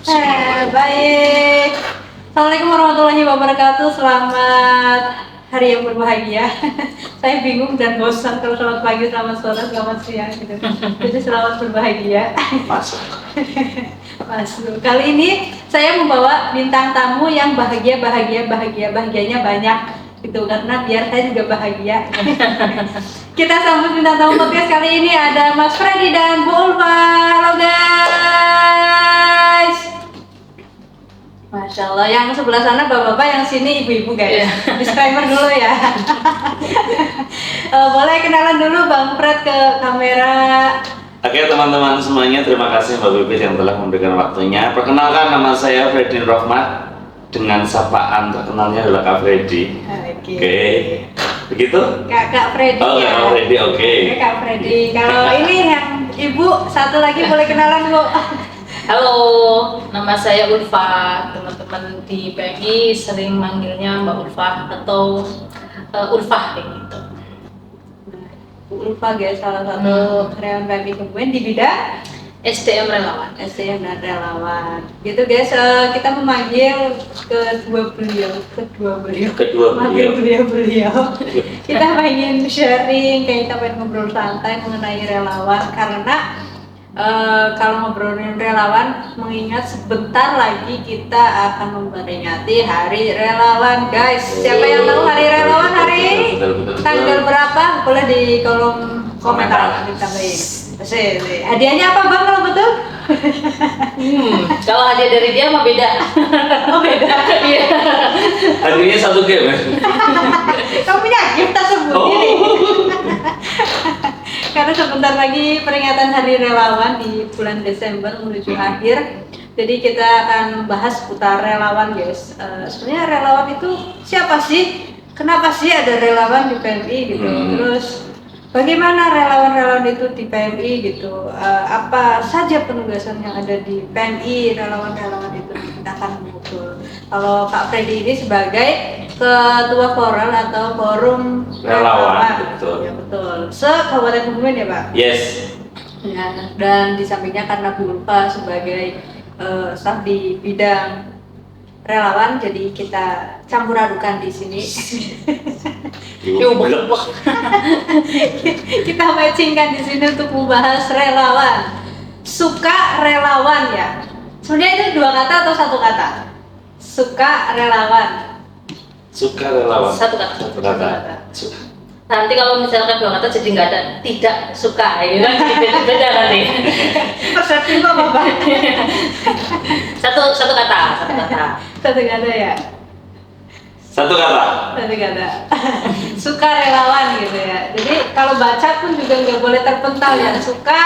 Baik. Assalamualaikum warahmatullahi wabarakatuh. Selamat hari yang berbahagia. Saya bingung dan bosan kalau selamat pagi, selamat sore, selamat siang gitu. Jadi selamat berbahagia. Masuk. Masuk. Kali ini saya membawa bintang tamu yang bahagianya banyak gitu, karena biar saya juga bahagia. Kita sambut bintang tamu podcast kali ini, ada Mas Freddy dan Bu Ulfa. Halo guys. Masya Allah, yang sebelah sana bapak-bapak, yang sini ibu-ibu guys. Disclaimer dulu ya. Boleh kenalan dulu Bang Fred ke kamera. Oke teman-teman semuanya, terima kasih Mbak Bibit yang telah memberikan waktunya. Perkenalkan, nama saya Freddy Rohmat. Dengan sapaan terkenalnya adalah Kak Freddy. Oke. Begitu? Kak Freddy. Oh, ya. Kak Freddy, oke. Kak Freddy. Kalau ini yang ibu satu lagi boleh kenalan Bu. Halo, nama saya Ulfa. Teman-teman di PMI sering manggilnya Mbak Ulfa atau Ulfa kayak gitu. Bu Ulfa guys, salah satu karyawan PMI Kebumen di bidang SDM relawan. SDM dan relawan. Gitu guys, kita memanggil kedua beliau. Kita ingin sharing, kayak kita pengen ngobrol santai mengenai relawan, karena kalau ngobrolin relawan, mengingat sebentar lagi kita akan memperingati Hari Relawan guys. Siapa yang tahu Hari Relawan hari tanggal berapa? Boleh di kolom komentar ditambahin. Hadiahnya apa Bang kalau betul? Kalau hadiah dari dia mah beda. Oh beda. Iya. Hadiahnya satu game. Kamu punya gift tersebut ini. Karena sebentar lagi peringatan Hari Relawan di bulan Desember menuju akhir. Jadi kita akan membahas seputar relawan guys. Sebenarnya relawan itu siapa sih? Kenapa sih ada relawan di PMI gitu? Terus bagaimana relawan-relawan itu di PMI gitu? Apa saja penugasan yang ada di PMI relawan-relawan itu? Kita akan mengukur. Kalau Kak Freddy ini sebagai Ketua Foral atau Forum Relawan, betul. Ya betul. Se-Kabupaten Kebumen ya Pak? Yes. Ya, dan di sampingnya karena Bu Ulfa sebagai staf di bidang relawan, jadi kita campur adukan di sini. Kita matchingkan di sini untuk membahas relawan. Suka relawan ya. Sebenarnya itu dua kata atau satu kata? Suka relawan. Suka relawan. Satu kata. Satu kata. Suka. Nanti kalau misalkan dua kata jadi nggak ada tidak suka, gitu kan? Beda nanti. Persepsi apa Pak? Satu kata. Satu kata ya. Satu kata. Satu kata. Suka relawan gitu ya. Jadi kalau baca pun juga nggak boleh terpental ya. Suka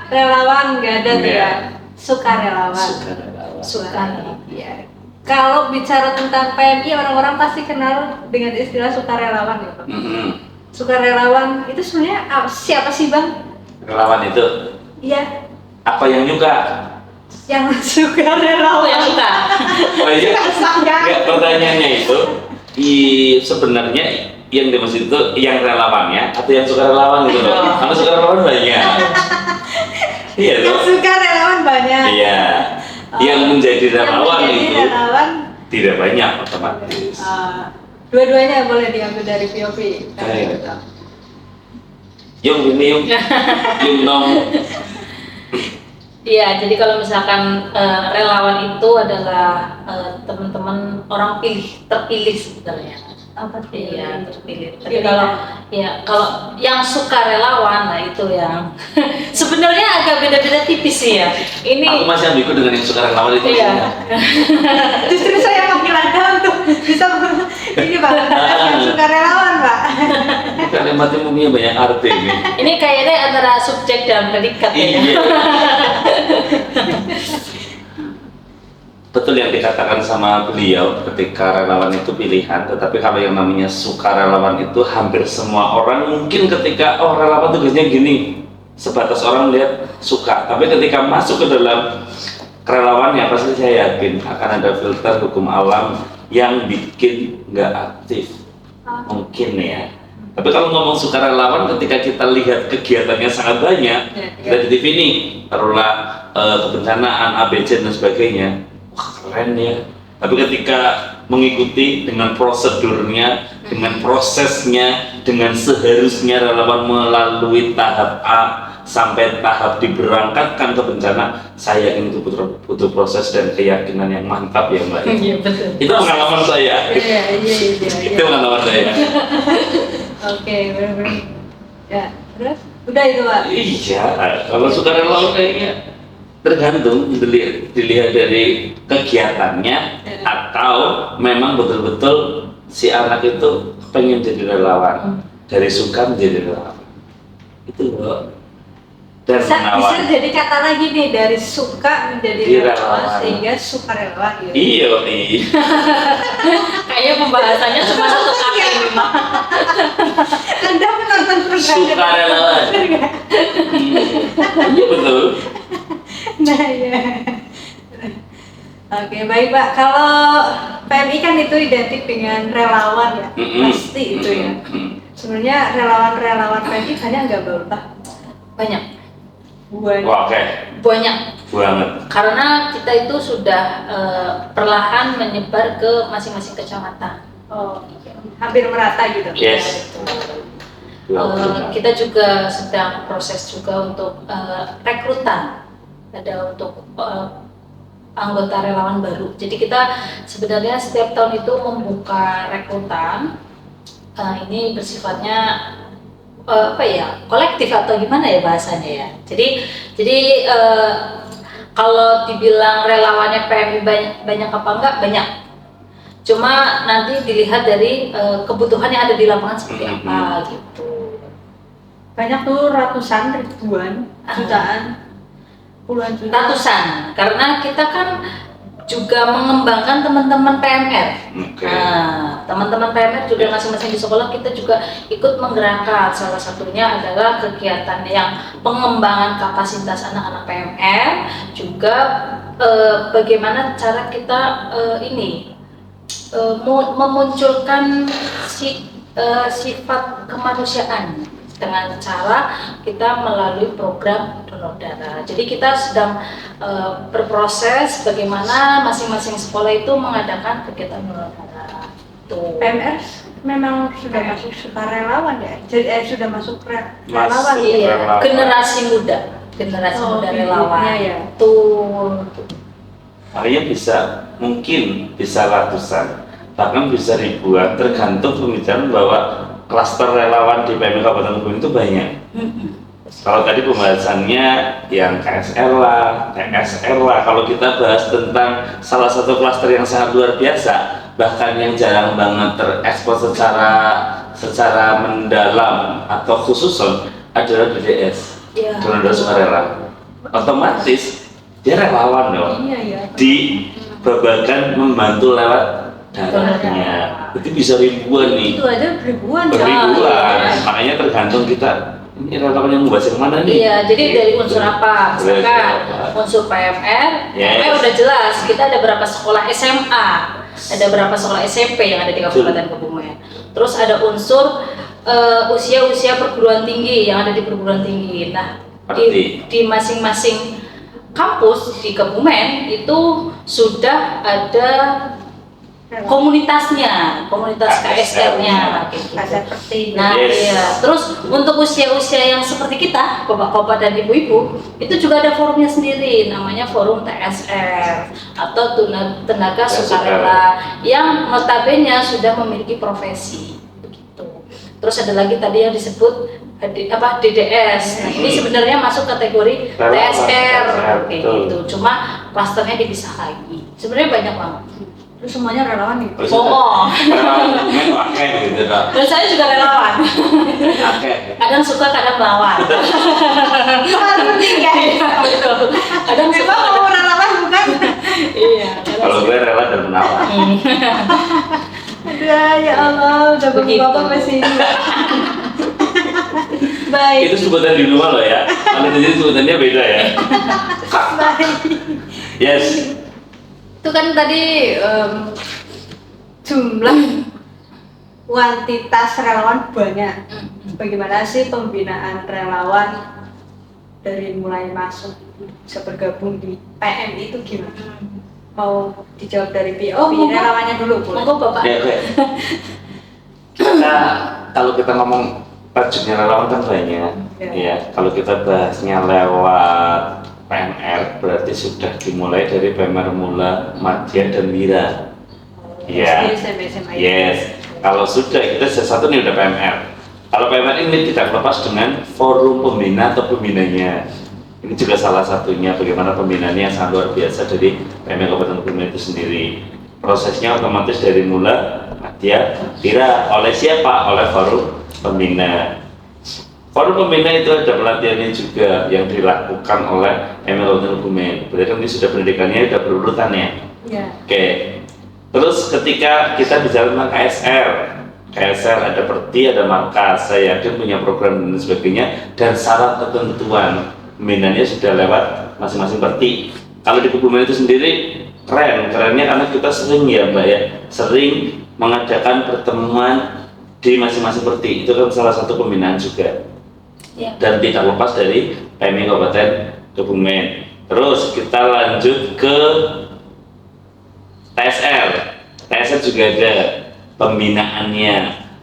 relawan nggak ada tuh ya. Suka relawan. Suka relawan. Suka. Ya. Kalau bicara tentang PMI, orang-orang pasti kenal dengan istilah sukarelawan ya Pak. Sukarelawan itu sebenarnya siapa sih Bang? Relawan itu Iya. apa yang nyuka? Yang sukarelawan. Yang suka. Oh iya. Enggak, pertanyaannya itu sebenarnya yang dimaksud itu yang relawannya atau yang suka relawan gitu loh. Karena suka relawan banyak. Iya Yang loh. sukarelawan banyak. Iya. Yang menjadi relawan itu relawan, tidak banyak otomatis. dua-duanya boleh diambil dari POV. Ayo. Yung ini yung nong. Iya, jadi kalau misalkan relawan itu adalah teman-teman orang terpilih sebenarnya. Apa tuh? Iya, terpilih. Tapi kalau yang suka relawan, nah itu yang sebenarnya agak beda-beda tipis sih ya. Ini Aku masih ambigu dengan yang suka relawan itu. iya. Justru saya panggil Anda untuk bisa ini Pak, yang suka relawan Pak. Kalimat yang punya banyak arti ini. Ini kayaknya antara subjek dan predikat ya. Iya. Betul yang dikatakan sama beliau ketika relawan itu pilihan, tetapi kalau yang namanya suka relawan itu hampir semua orang mungkin ketika relawan tugasnya gini, sebatas orang lihat suka, tapi ketika masuk ke dalam relawannya pasti saya yakin akan ada filter hukum alam yang bikin nggak aktif mungkin ya. Tapi kalau ngomong sukarelawan, ketika kita lihat kegiatannya sangat banyak, kita di TV nih, taruhlah kebencanaan ABC dan sebagainya, wah keren ya. Tapi ketika mengikuti dengan prosedurnya, dengan prosesnya, dengan seharusnya relawan melalui tahap A sampai tahap diberangkatkan ke bencana, saya yakin itu butuh proses dan keyakinan yang mantap ya Mbak. Iya betul. Itu pengalaman saya. Iya. Itu pengalaman saya. Oke, benar-benar. Ya, terus udah itu Pak. Iya, kalau sukarelawan kayaknya tergantung dilihat dari kegiatannya atau memang betul-betul si anak itu pengen jadi relawan, dari suka menjadi relawan. Itu loh. Dan Bisa jadi kata lagi nih, dari suka menjadi relawan sehingga sukarelawan gitu. Iya. Kayaknya pembahasannya cuma satu kata ini mah. Anda menonton program Sukarelawan. Iya betul. Nah ya. Oke, baik Pak. Kalau PMI kan itu identik dengan relawan ya, pasti itu ya. Sebenarnya relawan-relawan PMI banyak nggak Pak? Banyak. Wah, oke. Banyak. Banget. Karena kita itu sudah perlahan menyebar ke masing-masing kecamatan. Oh, hampir merata gitu. Yes. Kita juga sedang proses juga untuk rekrutan, ada untuk anggota relawan baru. Jadi kita sebenarnya setiap tahun itu membuka rekrutan. Ini bersifatnya kolektif atau gimana ya bahasanya ya. Jadi kalau dibilang relawannya PMI banyak apa enggak, banyak. Cuma nanti dilihat dari kebutuhan yang ada di lapangan seperti apa gitu. Banyak tuh ratusan, ribuan, jutaan, puluhan juta. Ratusan, karena kita kan juga mengembangkan teman-teman PMR. Nah, teman-teman PMR juga masing-masing di sekolah kita juga ikut menggerakkan. Salah satunya adalah kegiatan yang pengembangan kapasitas anak-anak PMR, juga bagaimana cara kita memunculkan sifat kemanusiaan dengan cara kita melalui program donor darah. Jadi kita sedang berproses bagaimana masing-masing sekolah itu mengadakan kegiatan donor darah. Tuh. PMR memang sudah masuk sukarelawan ya. Jadi sudah masuk relawan. Iya, generasi muda relawan. Ya. Tuh. Makanya mungkin bisa ratusan, bahkan bisa ribuan, tergantung pembicaraan bahwa klaster relawan di PMI Kabupaten Kebumen itu banyak. Kalau tadi pembahasannya yang KSR lah, TSR lah. Kalau kita bahas tentang salah satu klaster yang sangat luar biasa, bahkan yang jarang banget terekspos secara mendalam atau khususon adalah DDS, donor sukarela. Otomatis dia relawan dong. Iya. Di babagan membantu lewat darahnya. Itu bisa ribuan nih. Itu aja ribuan. Makanya tergantung kita ini relawan yang membahas yang mana nih. Iya, jadi dari unsur apa? Misalkan unsur PMR, PMR udah jelas. Kita ada berapa sekolah SMA, ada berapa sekolah SMP yang ada di Kabupaten Kebumen. Terus ada unsur usia perguruan tinggi yang ada di perguruan tinggi. Nah, di masing-masing kampus di Kebumen itu sudah ada komunitas KSR-nya gitu. Nah, iya. Terus untuk usia-usia yang seperti kita, bapak-bapak dan ibu-ibu, itu juga ada forumnya sendiri, namanya forum TSR atau tenaga sukarela yang notabene sudah memiliki profesi begitu. Terus ada lagi tadi yang disebut DDS. Nah, ini sebenarnya masuk kategori TSR kayak gitu. Cuma klasternya dipisah lagi. Sebenarnya banyak banget. Terus semuanya relawan nih. Bohong. Gitu kan. Dan saya juga relawan. Kadang suka, kadang melawan. Kadang suka, mau relawan bukan? Iya. Kalau gue rela dan menawan. Aduh, ya Allah, udah bapak masih. Baik. Itu sebutan di rumah loh ya. Kalau di sini sebutannya beda ya. Baik. Yes. Itu kan tadi jumlah kuantitas relawan banyak. Bagaimana sih pembinaan relawan dari mulai masuk bisa bergabung di PM itu gimana? Mau dijawab dari POV relawannya dulu boleh? Monggo Bapak. Ya, oke. Kita kalau kita ngomong tajuknya relawan kan banyak. Ya, kalau kita bahasnya lewat PMR berarti sudah dimulai dari PMR Mula, Madya dan Wira. Ya. Yes. Kalau sudah kita satu nih udah PMR. Kalau PMR ini tidak lepas dengan forum pembina atau pembinanya. Ini juga salah satunya bagaimana pembinaannya yang sangat luar biasa dari PMR Kabupaten Kebumen itu sendiri. Prosesnya otomatis dari Mula, Madya, Wira. Oleh siapa? Oleh forum pembina. Forum pembina itu ada pelatihannya juga yang dilakukan oleh PMR Kabupaten Kebumen. Berarti kan ini sudah pendidikannya sudah berurutan ya. Ya. Oke. Terus ketika kita bicara tentang KSR ada perti, ada markas, saya yakin punya program dan sebagainya, dan syarat ketentuan pembinaannya sudah lewat masing-masing perti. Kalau di Kebumen itu sendiri kerennya karena kita sering ya Mbak ya, sering mengadakan pertemuan di masing-masing perti. Itu kan salah satu pembinaan juga. Ya. Dan tidak lepas dari PMI Kabupaten Kebumen. Terus kita lanjut ke TSR juga ada pembinaannya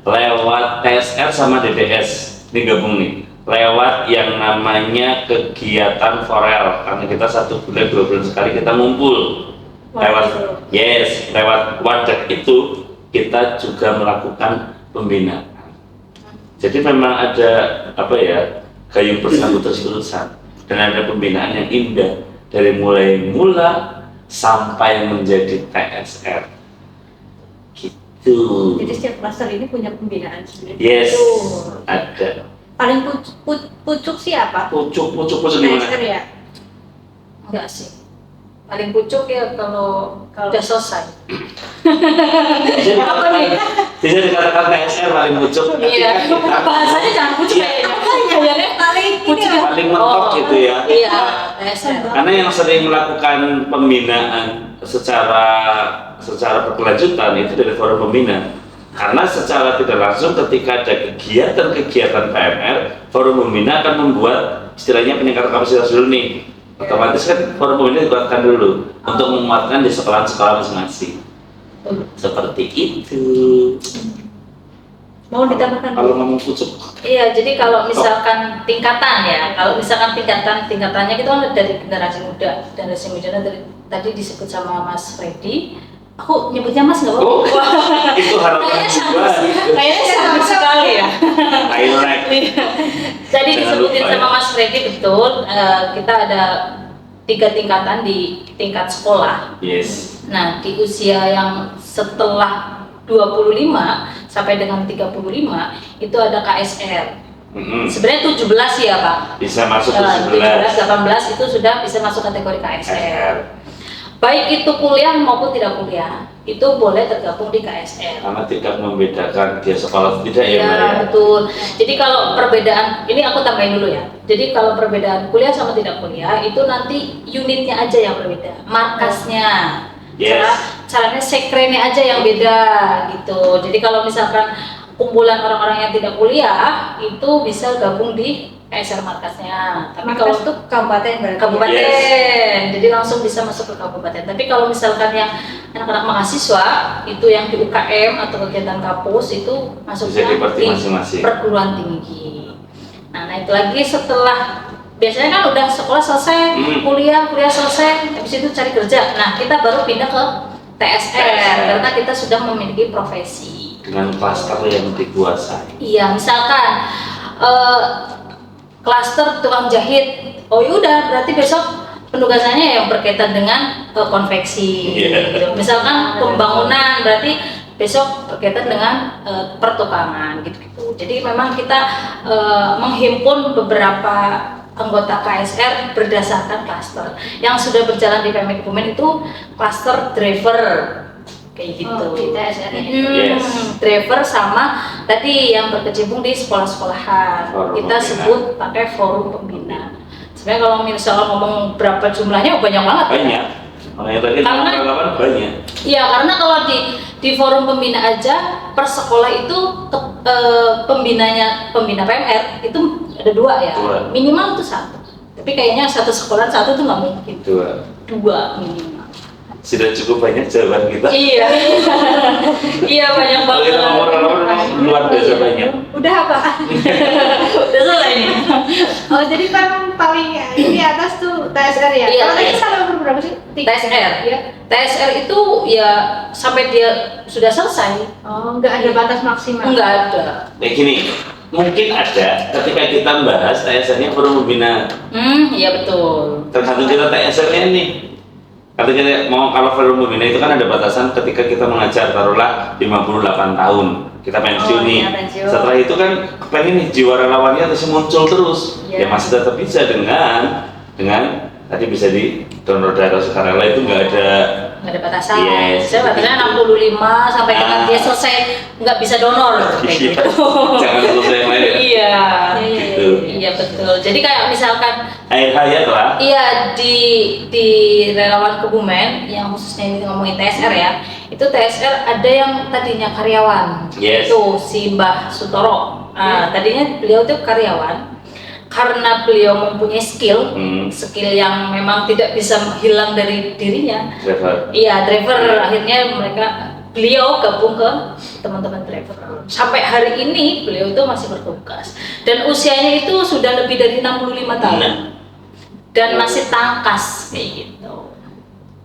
lewat TSR sama DDS. Ini gabung nih, lewat yang namanya kegiatan forel, karena kita 1 bulan 2 bulan sekali kita ngumpul lewat wadah itu kita juga melakukan pembinaan. Jadi memang ada gayung bersambut terus-terusan, dan ada pembinaan yang indah dari mulai mula sampai menjadi TSR gitu. Jadi setiap klaster ini punya pembinaan sendiri. Yes, ada. Paling pucuk siapa? Pucuk TSR gimana? ya? Enggak sih. Paling pucuk ya kalau udah selesai. Apa nih? Bisa dikatakan TSR paling pucuk. Iya. Bahasanya jangan pucuk kayaknya. Kayaknya paling pucuk paling mentok gitu ya. Iya, TSR. Karena yang sering melakukan pembinaan secara berkelanjutan itu dari forum pembina. Karena secara tidak langsung ketika ada kegiatan PMR, forum pembina akan membuat istilahnya peningkatan kapasitas dulu nih. Otomatis kan forum pembina dikuatkan dulu untuk memuatkan di sekolah-sekolah masing-masing. Seperti itu. Mau ditambahkan? Kalau ngomong pucuk. Iya, jadi kalau misalkan tingkatan ya, tingkatannya kita kan dari generasi muda tadi disebut sama Mas Freddy. Aku nyebutnya Mas nggak apa-apa? Oh, itu harapan juga. Kayaknya sangat sekali ya. I like. Jadi Jangan disebutin lupa, sama ya. Mas Freddy betul. Kita ada 3 tingkatan di tingkat sekolah. Yes. Nah, di usia yang setelah 25 sampai dengan 35 itu ada KSR. Sebenarnya 17 ya Pak. Bisa masuk 17, 18 itu sudah bisa masuk kategori KSR. Baik itu kuliah maupun tidak kuliah, itu boleh tergabung di KSR. Karena tidak membedakan dia sekolah tidak ya Mbak Iya, ya? betul. Jadi kalau perbedaan, ini aku tambahin dulu ya. Jadi kalau perbedaan kuliah sama tidak kuliah itu nanti unitnya aja yang berbeda, markasnya. Yes. Caranya sekrennya aja yang beda gitu. Jadi kalau misalkan kumpulan orang-orang yang tidak kuliah itu bisa gabung di KSR markasnya. Tapi kalau itu kabupaten berarti. kabupaten, Yes. jadi langsung bisa masuk ke kabupaten. Tapi kalau misalkan yang anak-anak mahasiswa itu yang di UKM atau kegiatan kampus itu masuknya Bisa di perti masing-masing. perguruan tinggi. Nah itu lagi setelah biasanya kan udah sekolah selesai, kuliah selesai, habis itu cari kerja. Nah kita baru pindah ke TSR karena kita sudah memiliki profesi. Dengan klaster yang dikuasai. Iya, misalkan klaster tukang jahit. Oh yaudah, berarti besok penugasannya yang berkaitan dengan konveksi. Yeah. Gitu. Misalkan pembangunan, berarti besok berkaitan dengan pertukangan gitu-gitu. Jadi memang kita menghimpun beberapa anggota KSR berdasarkan klaster. Yang sudah berjalan di PMI Kebumen itu klaster driver kayak gitu. Di TSR Yes. Driver sama tadi yang berkecimpung di sekolah-sekolahan. Forum Kita pembina. sebut pakai forum pembina. Sebenarnya kalau misalnya ngomong berapa jumlahnya banyak banget. Banyak. Makanya tadi Karena- relawan banyak. Iya, karena kalau di forum pembina aja per sekolah itu pembina PMR itu ada 2 ya. Dua. Minimal itu 1. Tapi kayaknya satu sekolah satu tuh nggak mungkin. Dua minimal. Sudah cukup banyak jawaban kita. Iya. Iya banyak Kalau banget. kita ngomong relawan luar biasa banyak. Udah apa? Udah selesai nih. Oh jadi memang paling ini atas tuh TSR ya? Iya, Kalau tadi TSR. sampai umur berapa sih? TSR. Ya. TSR itu ya sampai dia sudah selesai. Oh, nggak ada batas maksimal? Enggak ada. Kayak gini, mungkin ada ketika kita bahas TSR-nya perlu membina. Iya betul. Tergantung kita TSR-nya nih. Ketika mau kalau forum pembina itu kan ada batasan ketika kita mengajar taruhlah 58 tahun kita pensiun Oh, nih. iya, pensiun. Setelah itu kan pengen nih jiwa relawannya masih muncul terus. Iya. Ya masih tetap bisa dengan tadi bisa di donor darah sukarela itu nggak ada. Nggak ada batasan. Yes, Saya batasnya 65 sampai dengan dia selesai nggak bisa donor kayak Iya. gitu. Jangan selesai yang lain ya. Iya. Gitu. Iya betul. Jadi kayak misalkan Air hayat lah. iya di relawan Kebumen yang khususnya ini ngomongin TSR ya. Itu TSR ada yang tadinya karyawan. Yes. Itu si Mbah Sutoro. Nah, tadinya beliau tuh karyawan. Karena beliau mempunyai skill yang memang tidak bisa hilang dari dirinya. Driver. Iya, driver akhirnya beliau gabung ke teman-teman driver. Sampai hari ini beliau itu masih bertugas dan usianya itu sudah lebih dari 65 tahun. Nah. Dan masih tangkas kayak gitu.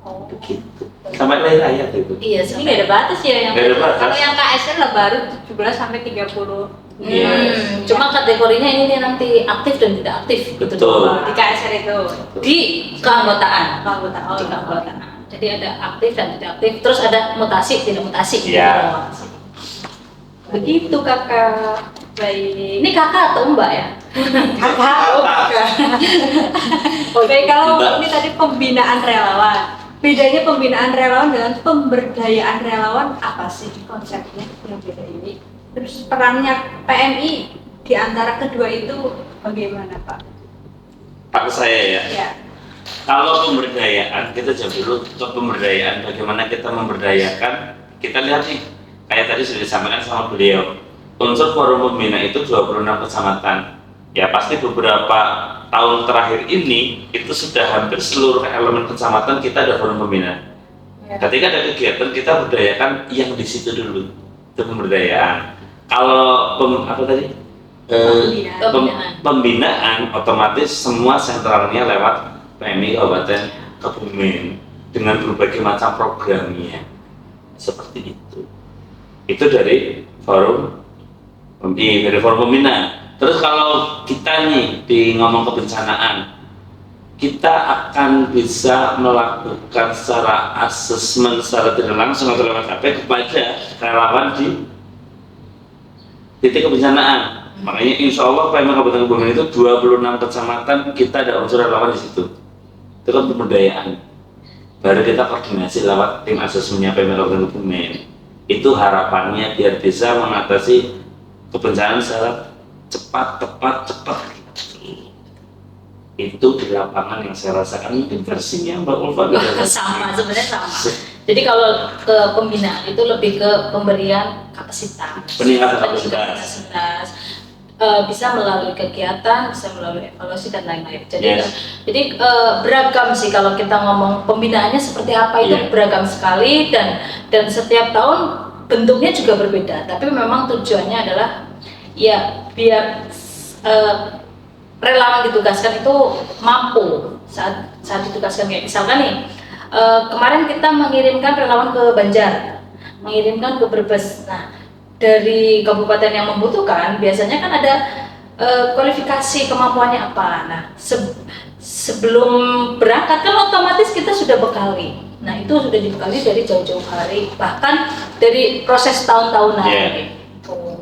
Oh, Begitu. Sampai air hayat itu. Iya, ini nggak ada batas ya yang Nggak ada batas. kalau yang KSR lah baru 17 sampai 30. Yes. Cuma kategorinya ini nih nanti aktif dan tidak aktif gitu Betul. doang. Di KSR itu Di keanggotaan. anggota Di keanggotaan. Jadi ada aktif dan tidak aktif, terus ada mutasi tidak mutasi. gitu Iya. doang. Begitu kakak. baik. Ini kakak atau mbak ya? Kakak. Oh, kakak. Oke, kalau Mbak. ini tadi pembinaan relawan. Bedanya pembinaan relawan dengan pemberdayaan relawan apa sih konsepnya yang beda ini? Terus perannya PMI di antara kedua itu bagaimana, Pak? Pak saya ya. Ya. Kalau pemberdayaan, kita jawab dulu ke pemberdayaan. Bagaimana kita memberdayakan? Kita lihat nih, kayak tadi sudah disampaikan sama beliau. Unsur forum pembina itu 26 kecamatan. Ya pasti beberapa tahun terakhir ini itu sudah hampir seluruh elemen kecamatan kita ada forum pembina. Ya. Ketika ada kegiatan kita berdayakan yang di situ dulu, itu pemberdayaan. Kalau apa tadi? Pembinaan otomatis semua sentralnya lewat PMI Kabupaten Kebumen dengan berbagai macam programnya seperti itu. Itu dari forum pembina. Terus kalau kita nih di ngomong kebencanaan, kita akan bisa melakukan secara asesmen secara tidak langsung atau lewat HP kepada relawan di titik kebencanaan. Makanya insya Allah PMI Kabupaten Kebumen itu 26 kecamatan kita ada unsur relawan di situ. Itu kan pemberdayaan. Baru kita koordinasi lewat tim asesmennya PMI Kabupaten Kebumen. Itu harapannya biar bisa mengatasi kebencanaan secara cepat. Itu di lapangan yang saya rasakan mungkin versinya Mbak Ulfa Sama, sebenarnya sama. Jadi kalau ke pembinaan itu lebih ke pemberian kapasitas. Peningkatan kapasitas. Bisa melalui kegiatan, bisa melalui evaluasi dan lain-lain. Yes. Jadi beragam sih kalau kita ngomong pembinaannya seperti apa itu Yeah. beragam sekali dan setiap tahun bentuknya juga berbeda. Tapi memang tujuannya adalah ya biar relawan ditugaskan itu mampu saat ditugaskan kayak misalkan nih kemarin kita mengirimkan relawan ke Banjar, mengirimkan ke Brebes. Nah dari kabupaten yang membutuhkan biasanya kan ada kualifikasi kemampuannya apa. Nah sebelum berangkat kan otomatis kita sudah bekali. Nah itu sudah dibekali dari jauh-jauh hari, bahkan dari proses tahun-tahunan. Yeah.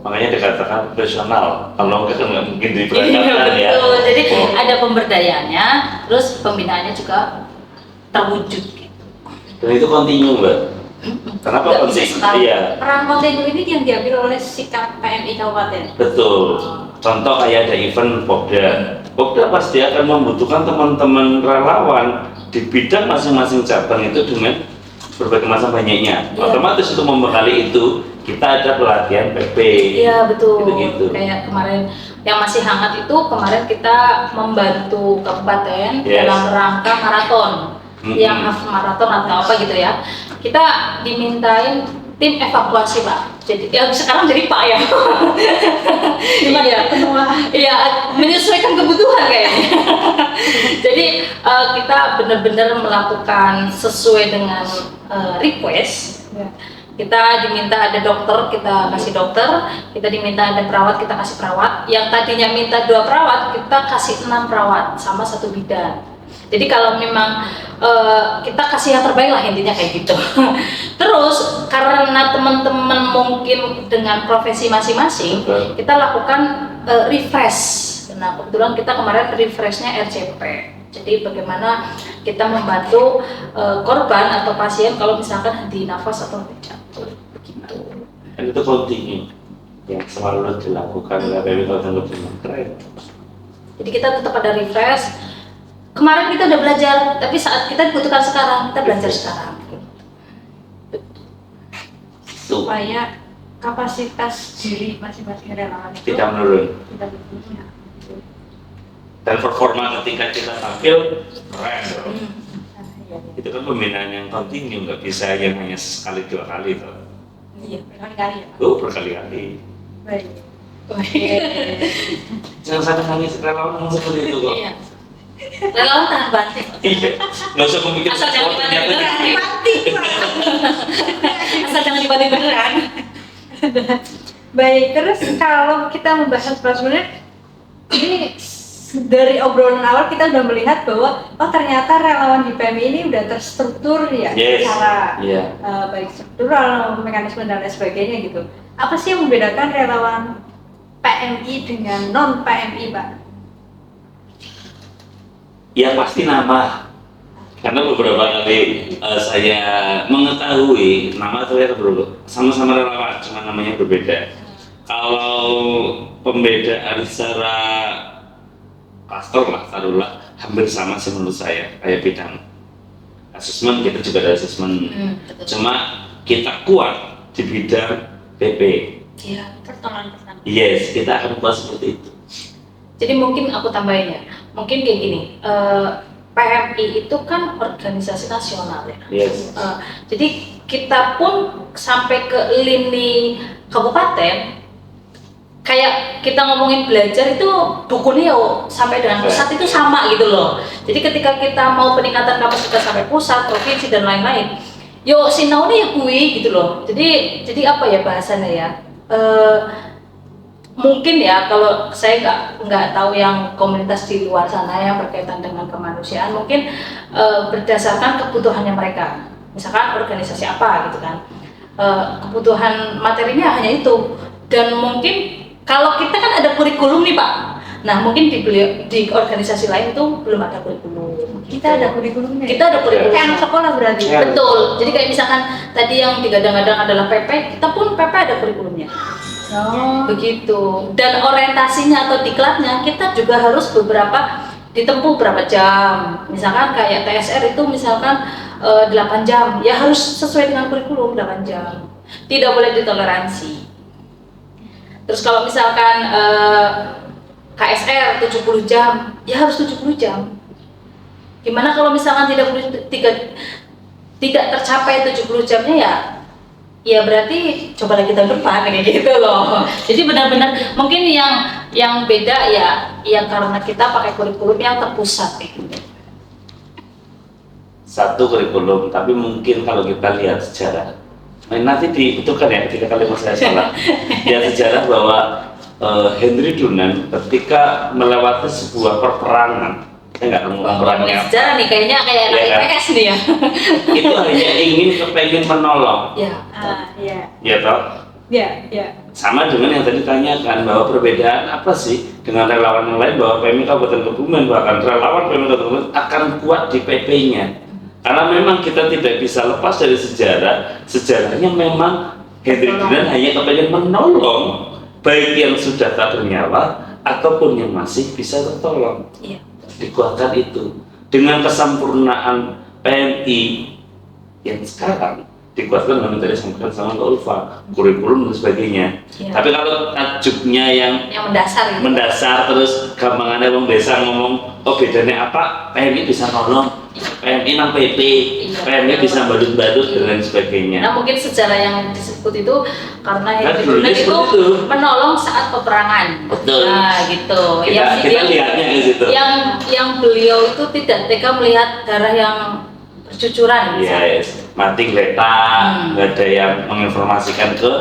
Makanya dikatakan profesional. Kalau enggak kan nggak mungkin Iya diberangkatkan ya. betul. Jadi ada pemberdayaannya, terus pembinaannya juga terwujud gitu. Dan itu kontinu Mbak. Kenapa Nggak bisa kontinu? sekali. Iya. Peran kontinu ini yang diambil oleh sikap PMI Kabupaten. Betul. Contoh kayak ada event Popda. Popda pasti akan membutuhkan teman-teman relawan di bidang masing-masing cabang itu dengan berbagai macam banyaknya. Iya. Otomatis untuk membekali itu kita ada pelatihan PP. Iya betul. Gitu-gitu. Kayak kemarin yang masih hangat itu kemarin kita membantu kabupaten Yes. dalam rangka maraton, yang half maraton atau apa gitu ya. Kita dimintain tim evakuasi Pak. Jadi ya sekarang jadi Pak ya. Iya, menyesuaikan kebutuhan kayaknya. Jadi kita benar-benar melakukan sesuai dengan request. Ya. Kita diminta ada dokter, kita kasih dokter. Kita diminta ada perawat, kita kasih perawat. Yang tadinya minta 2 perawat, kita kasih 6 perawat sama 1 bidan. Jadi kalau memang kita kasih yang terbaik lah, intinya kayak gitu. Terus karena teman-teman mungkin dengan profesi masing-masing, kita lakukan refresh. Nah kebetulan kita kemarin refreshnya RCP. Jadi bagaimana kita membantu korban atau pasien kalau misalkan henti nafas atau henti jantung, begitu. Dan itu kontinu yang selalu dilakukan oleh PMI Kabupaten Kebumen. Keren. Jadi kita tetap ada refresh. Kemarin kita udah belajar, tapi saat kita dibutuhkan sekarang, kita belajar sekarang. Supaya kapasitas diri masing-masing relawan itu Tidak menurun. tidak berkurang. Dan performa ketika kita tampil keren. Iya. Itu kan pembinaan yang kontinu, nggak bisa yang hanya sekali 2 kali tuh. Iya, berkali-kali ya Pak. Berkali-kali. Baik. Jangan sampai nangis relawan yang seperti itu kok. Iya. Relawan tahan banting. Iya, nggak usah memikir Asal jangan sesuatu dibanting ternyata beneran. gitu. Asal jangan dibanting beneran. Baik, terus kalau kita membahas sebenarnya ini dari obrolan awal kita udah melihat bahwa oh ternyata relawan di PMI ini udah terstruktur ya Yes. secara Iya. baik struktural, mekanisme dan lain sebagainya gitu. Apa sih yang membedakan relawan PMI dengan non PMI, Pak? Ya pasti nama. Karena beberapa kali saya mengetahui nama ternyata sama-sama relawan, cuma namanya berbeda. Kalau pembedaan secara pastor lah, taruhlah hampir sama sih menurut saya, kayak bidang asesmen, kita juga ada asesmen. Betul. Cuma kita kuat di bidang PP. Iya, pertolongan pertama. Yes, kita akan kuat seperti itu. Jadi mungkin aku tambahin ya, mungkin kayak gini, PMI itu kan organisasi nasional ya. Yes. Jadi kita pun sampai ke lini kabupaten, kayak kita ngomongin belajar itu bukunya ya sampai dengan pusat itu sama gitu loh. Jadi ketika kita mau peningkatan kapasitas sampai pusat, provinsi dan lain-lain, yo sinau nih ya kui gitu loh. Jadi apa ya bahasanya ya? Mungkin ya kalau saya nggak tahu yang komunitas di luar sana yang berkaitan dengan kemanusiaan, mungkin berdasarkan kebutuhannya mereka. Misalkan organisasi apa gitu kan, kebutuhan materinya hanya itu. Dan mungkin kalau kita kan ada kurikulum nih Pak. Nah mungkin di organisasi lain tuh belum ada kurikulum. Kita ada kurikulumnya. Kita ada kurikulum. Kayak anak sekolah berarti. Ya. Betul. Jadi kayak misalkan tadi yang digadang-gadang adalah PP, kita pun PP ada kurikulumnya. Oh. Begitu. Dan orientasinya atau diklatnya kita juga harus ditempuh berapa jam. Misalkan kayak TSR itu misalkan 8 jam, ya harus sesuai dengan kurikulum 8 jam. Tidak boleh ditoleransi. Terus kalau misalkan KSR 70 jam, ya harus 70 jam. Gimana kalau misalkan tidak tercapai 70 jamnya ya berarti coba lagi tahun depan kayak gitu loh. Jadi benar-benar mungkin yang beda ya karena kita pakai kurikulum yang terpusat kayak gitu. Satu kurikulum, tapi mungkin kalau kita lihat sejarah, nanti dibetulkan ya ketika kali saya salah. Lihat sejarah bahwa Henry Dunant ketika melewati sebuah peperangan, saya nggak tahu perangnya apa. Sejarah nih kayaknya kayak anak Iya kan? IPS nih ya. Itu hanya kepengen menolong, Ya. Iya. ya toh. Iya, iya. Sama dengan yang tadi tanyakan bahwa perbedaan apa sih dengan relawan yang lain, bahwa PMI Kabupaten Kebumen bahkan relawan PMI Kabupaten Kebumen akan kuat di PP-nya. Karena memang kita tidak bisa lepas dari sejarahnya memang Henry Dunant hanya kepengen menolong baik yang sudah tak bernyawa ataupun yang masih bisa tertolong. Iya. Dikuatkan itu dengan kesempurnaan PMI yang sekarang dikuatkan dengan tadi sampaikan sama Mbak Ulfa, kurikulum dan sebagainya. Iya. Tapi kalau tajuknya yang mendasar gitu. mendasar terus gampangannya wong desa ngomong, oh bedanya apa? PMI bisa nolong, PMI nang PP, Iya. PMI bisa badut-badut dan lain sebagainya. Nah mungkin sejarah yang disebut itu karena Kan Henry dulunya Dunant itu seperti itu. menolong saat peperangan. Betul. Nah gitu. Kita lihatnya ke situ. Yang beliau itu tidak tega melihat darah yang bercucuran. misalnya. Yes, mati geletak, nggak ada yang menginformasikan ke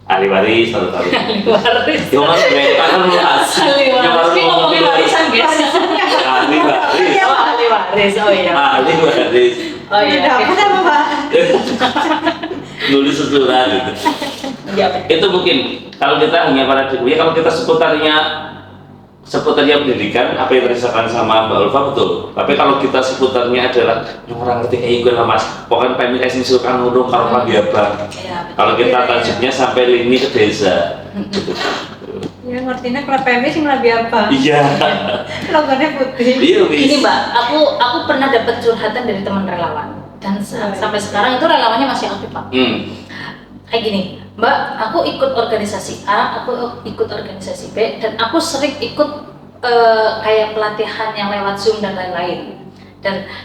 ahli waris atau tahu. Waris. Yang mas geletak kan luas. Ahli waris. Ini ngomongin warisan guys. Ahli waris. Oh ahli waris. Oh iya. Ahli waris. Oh iya. Dapat apa Pak? Nulis surat gitu. Iya betul. Itu mungkin kalau kita hanya paradigma, kalau kita seputarnya pendidikan, apa yang dirasakan sama Mbak Ulfa betul. Tapi kalau kita seputarnya adalah yang orang ngerti kayak gue lah mas, pokoknya PMI kasih suruhkan ngurung kalau Pak Biabang. Iya, betul. Kalau kita tajuknya sampai lini ke desa. Gitu. Ya ngertinya kalau PMI sih lebih apa? Iya. Logonya putih. Iya wis. Ini Mbak, aku pernah dapat curhatan dari teman relawan dan sampai sekarang itu relawannya masih aktif Pak. Kayak gini, Mbak, aku ikut organisasi A, aku ikut organisasi B, dan aku sering ikut kayak pelatihan yang lewat Zoom dan lain-lain.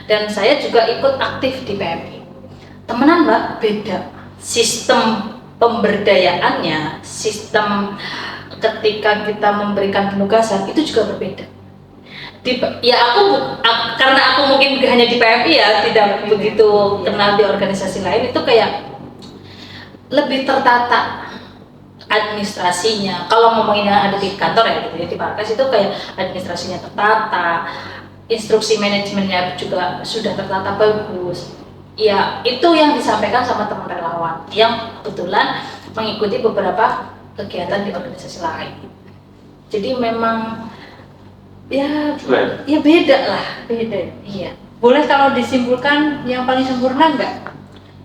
Dan saya juga ikut aktif di PMI. Temenan Mbak, beda. Sistem pemberdayaannya, sistem ketika kita memberikan penugasan itu juga berbeda. Karena aku mungkin hanya di PMI ya, tidak begitu kenal di organisasi lain, itu kayak lebih tertata administrasinya. Kalau ngomongin yang ada di kantor ya gitu ya, di Parkes itu kayak administrasinya tertata, instruksi manajemennya juga sudah tertata bagus. Ya itu yang disampaikan sama teman relawan yang kebetulan mengikuti beberapa kegiatan di organisasi lain. Jadi memang ya beda lah, beda. Iya. Boleh kalau disimpulkan yang paling sempurna enggak?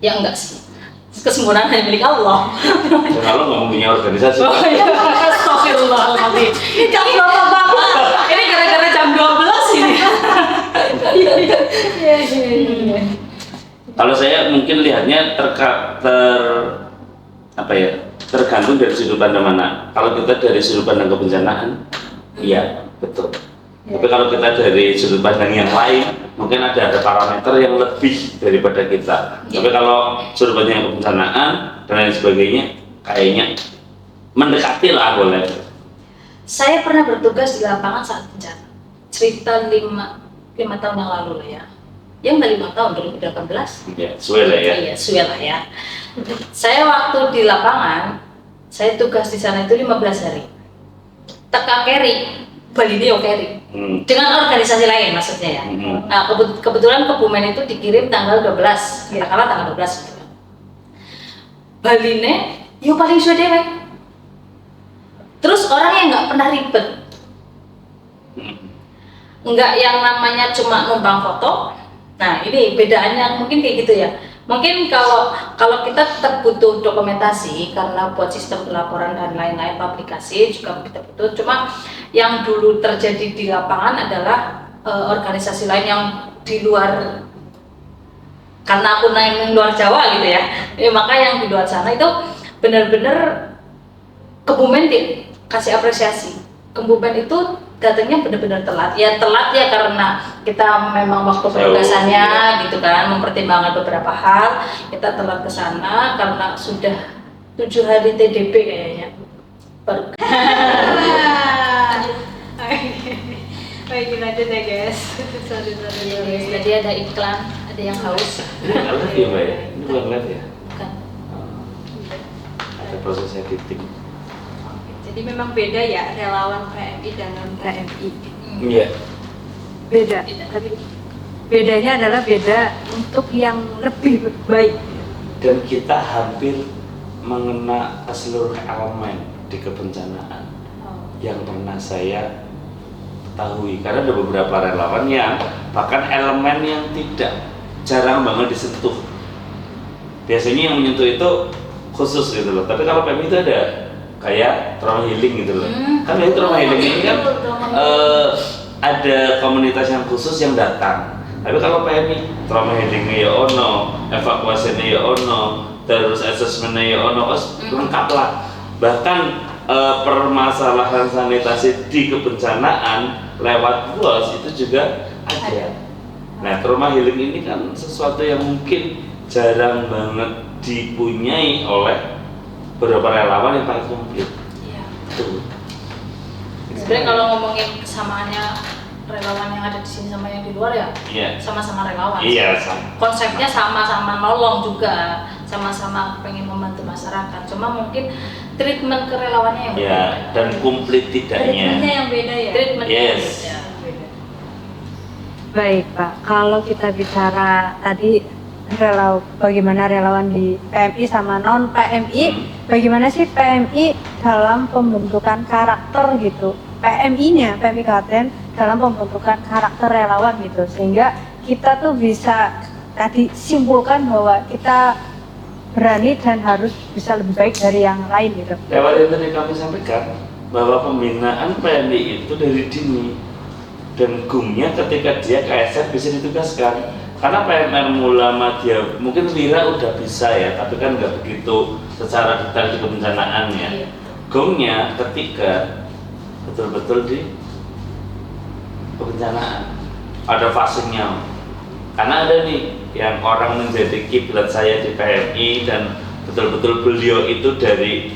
Ya enggak sih. Kesempurnaan hanya milik Allah. Dan kalau nggak punya organisasi. Oh iya, astagfirullahaladzim. Ini jam berapa Bapak? Ini gara-gara jam 12 ini. Iya. Kalau saya mungkin lihatnya tergantung dari sudut pandang mana. Kalau kita dari sudut pandang kebencanaan, iya betul. Tapi kalau kita dari sudut pandang yang lain, mungkin ada parameter yang lebih daripada kita. Tapi kalau sudut pandang kebencanaan dan lain sebagainya, kayaknya mendekati lah boleh. Saya pernah bertugas di lapangan saat bencana. Cerita 5 tahun yang lalu lah ya. Ya nggak 5 tahun, 2018. Ya, sesuai lah ya. Iya, sesuai lah ya. Saya waktu di lapangan, saya tugas di sana itu 15 hari. Teka carry, Balideo carry. Dengan organisasi lain maksudnya ya. Nah, kebetulan Kebumen itu dikirim tanggal 12, katakanlah tanggal 12 gitu. Baline, yo paling suwe dewek. Terus orang yang nggak pernah ribet, nggak yang namanya cuma numpang foto. Nah ini bedaannya mungkin kayak gitu ya. Mungkin kalau kita tetap butuh dokumentasi karena buat sistem pelaporan dan lain-lain publikasi juga kita butuh. Cuma yang dulu terjadi di lapangan adalah organisasi lain yang di luar, karena aku naik luar Jawa gitu ya, maka yang di luar sana itu benar-benar Kebumen dikasih apresiasi. Kebumen itu datangnya benar-benar telat ya karena kita memang waktu penugasannya gitu kan, mempertimbangkan beberapa hal, kita telat ke sana karena sudah 7 hari TDP kayaknya baru. Baik, lanjut ya guys. Sorry. Jadi ada iklan, ada yang haus. Ini nggak live ya mbak ya? Ini bukan live ya? Bukan. Ada proses editing. Jadi memang beda ya relawan PMI dan non PMI. Iya. Beda. Tapi bedanya adalah beda untuk yang lebih baik. Dan kita hampir mengena ke seluruh elemen di kebencanaan yang pernah saya ketahui. Karena ada beberapa relawan yang bahkan elemen yang tidak jarang banget disentuh. Biasanya yang menyentuh itu khusus gitu loh. Tapi kalau PMI itu ada kayak trauma healing gitu loh. Kan itu trauma healing ini kan ada komunitas yang khusus yang datang. Tapi kalau PMI trauma healingnya ya ono, evakuasinya ya ono, terus asesmennya ya ono, lengkap lah. Bahkan permasalahan sanitasi di kebencanaan lewat BOS itu juga ada. Nah, trauma healing ini kan sesuatu yang mungkin jarang banget dipunyai oleh beberapa relawan yang paling komplit. Iya. Tuh. Sebenarnya kalau ngomongin kesamaannya relawan yang ada di sini sama yang di luar ya, Iya. sama-sama relawan. Iya, sama. Konsepnya sama-sama nolong juga, sama-sama pengen membantu masyarakat. Cuma mungkin treatment kerelawannya yang Ya, dan komplit Treatmentnya tidaknya. yang beda ya. Treatmentnya Yes. beda. Baik Pak, kalau kita bicara tadi bagaimana relawan di PMI sama non PMI, bagaimana sih PMI dalam pembentukan karakter gitu? PMI-nya, PMI Klaten dalam pembentukan karakter relawan gitu, sehingga kita tuh bisa tadi simpulkan bahwa kita berani dan harus bisa lebih baik dari yang lain gitu. Lewat yang tadi kami sampaikan bahwa pembinaan PMI itu dari dini dan gumnya ketika dia KSR bisa ditugaskan. Karena PMR Mula Madya mungkin Wira udah bisa ya, tapi kan nggak begitu secara detail di kebencanaannya. Iya. Gongnya ketika betul-betul di kebencanaan ada fasenya. Karena ada nih yang orang menjadi kiblat saya di PMI dan betul-betul beliau itu dari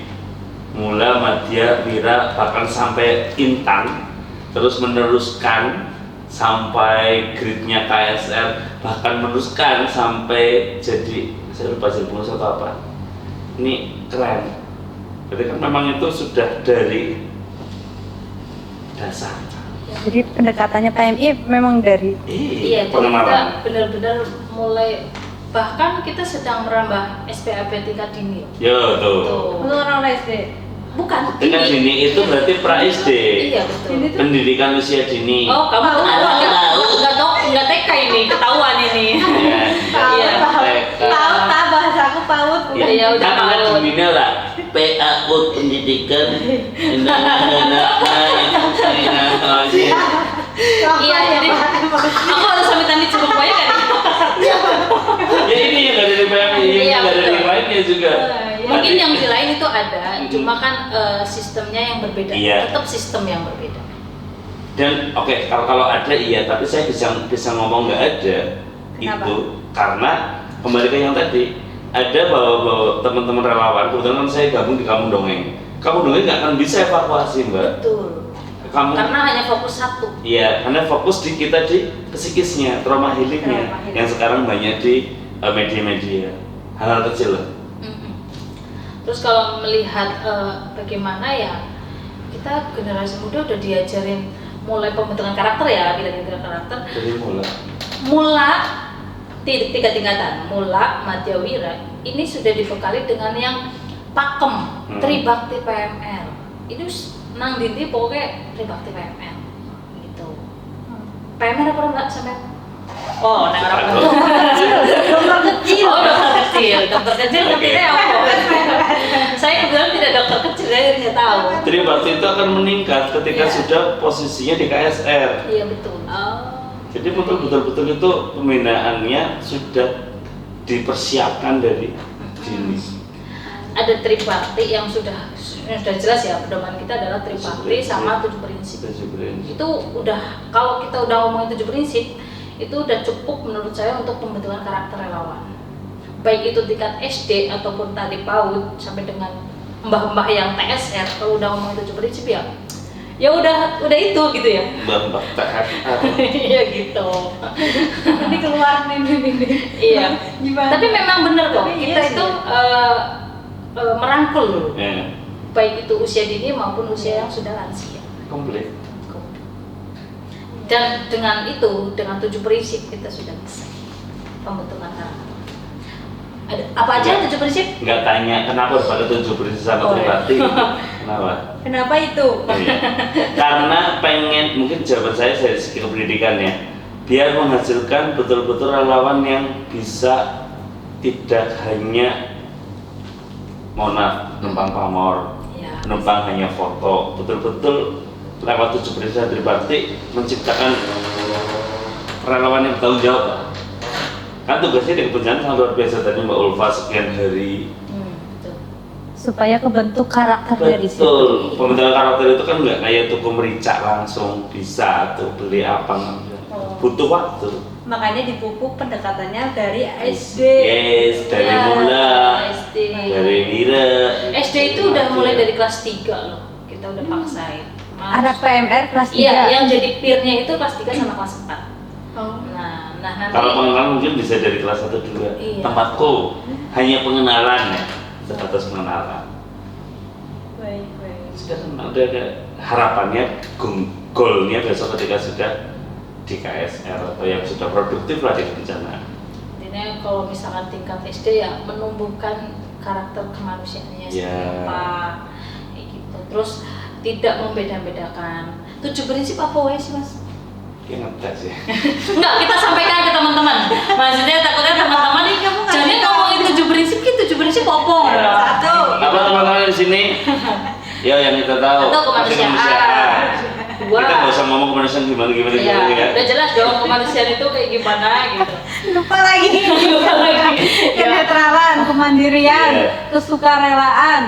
Mula Madya Wira bahkan sampai Intan, terus meneruskan sampai gridnya KSR, bahkan meneruskan sampai jadi saya lupa jadi pengurus atau apa. Ini keren. Berarti kan memang itu sudah dari dasar. Jadi pendekatannya PMI memang dari Iya, jadi kita pengenalan. benar-benar mulai, bahkan kita sedang merambah SPAP tingkat dini. Yo tuh. untuk orang SD. Bukan Tingkat dini itu berarti pra SD. Iya betul. Ini tuh Pendidikan usia dini. Oh, kamu enggak TK ini, ketahuan ini. Iya. Iya. tahu tak bahasa aku PAUD. Iya, udah Kan ada PAUD. diminya lah. PAUD pendidikan. Iya, jadi aku harus sampai tadi cukup banyak kan? Ya ini yang nggak dari PMI, Iya, yang nggak dari betul. yang lainnya juga. Mungkin yang di lain itu ada, cuma kan sistemnya yang berbeda. Iya. Tetap sistem yang berbeda. Dan oke, kalau ada iya, tapi saya bisa ngomong nggak ada. Kenapa? Itu karena kembali ke yang tadi, ada bahwa teman-teman relawan, kebetulan kan saya gabung di Kampung Dongeng. Kampung Dongeng nggak akan bisa evakuasi, Mbak. Betul. Kamu Karena hanya fokus satu. Iya, karena fokus di kita di psikisnya, trauma healingnya, Trauma healing. yang sekarang banyak di media-media, hal-hal kecil lah. Mm-mm. Terus kalau melihat bagaimana ya, kita generasi muda udah diajarin mulai pembentukan karakter ya, bidang karakter. Dari mulai. Mula tiga tingkatan, Mula, Madya, Wira. Ini sudah dibekali dengan yang pakem, Tribakti PMR. Ini nang dindi pokoknya Tribakti PMR gitu. PMR apa enggak sampai? Oh, nang orang Dokter kecil. Oh, dokter kecil ngertinya apa? Saya kebetulan tidak dokter kecil, saya tidak tahu. Tribakti itu akan meningkat ketika Iya. sudah posisinya di KSR. Iya betul. Jadi betul-betul itu pembinaannya sudah dipersiapkan dari dini. Ada Tribakti yang sudah jelas ya, pedoman kita adalah Tribakti sama 7 prinsip. Itu udah, kalau kita udah ngomongin 7 prinsip, itu udah cukup menurut saya untuk pembentukan karakter relawan. Baik itu tingkat SD ataupun tadi PAUD sampai dengan mbah-mbah yang TSR, kalau udah ngomongin 7 prinsip ya udah itu gitu ya. Mbak TSR. Iya gitu. Ini keluar nih. Iya. Gimana? Tapi memang benar kok, Tapi kita iya sih. itu merangkul Ya, baik itu usia dini maupun usia yang sudah lansia. komplit. Dan dengan itu, dengan 7 prinsip kita sudah bisa pembentukan karakter. Ada apa aja 7 prinsip? Nggak tanya kenapa harus ada 7 prinsip sama Oh, iya. Tribakti. Kenapa? Kenapa itu? Iya. Karena pengen, mungkin jawaban saya dari segi pendidikan ya, biar menghasilkan betul-betul relawan yang bisa tidak hanya mohon maaf, numpang pamor, Ya. numpang hanya foto, betul-betul lewat 7 prinsip dari Bakti menciptakan relawan yang bertanggung jawab. Kan tugasnya di kebencanaan sangat luar biasa tadi Mbak Ulfa sekian hari. Betul. Supaya kebentuk karakter dari situ. Betul. Pembentukan karakter itu kan nggak kayak tuku merica langsung bisa tuh beli apa butuh waktu. Makanya di buku pendekatannya dari SD. Yes, dari Ya, mula, SD. dari Mira. SD itu udah mulai dari kelas 3 loh. Kita udah paksain. Anak PMR kelas 3. Iya, yang jadi peer-nya itu kelas 3 sama kelas 4. Oh. Nah nanti Kalau pengenalan mungkin bisa dari kelas 1 2. Iya. Tempatku hanya pengenalan ya, sebatas pengenalan. Baik. Sudah ada harapannya, goalnya besok ketika sudah di KSR atau yang sudah produktif lah di kebencanaan. intinya kalau misalkan tingkat SD ya menumbuhkan karakter kemanusiaannya seperti Ya. apa kayak gitu. Terus tidak membeda-bedakan. 7 prinsip apa wae sih Mas? Ya ngetes ya. Enggak, kita sampaikan ke teman-teman. Maksudnya takutnya teman-teman nih kamu jadi ngomongin 7 prinsip gitu, 7 prinsip apa? Ya. Satu. Apa teman-teman di sini? Ya yang kita tahu. Atau pasti kemanusiaan. Dua. Kita nggak usah ngomong kemanusiaan gimana Iya, ya. udah jelas dong kemanusiaan itu kayak gimana gitu. Lupa lagi. Kenetralan, kemandirian, Iya. kesukarelaan,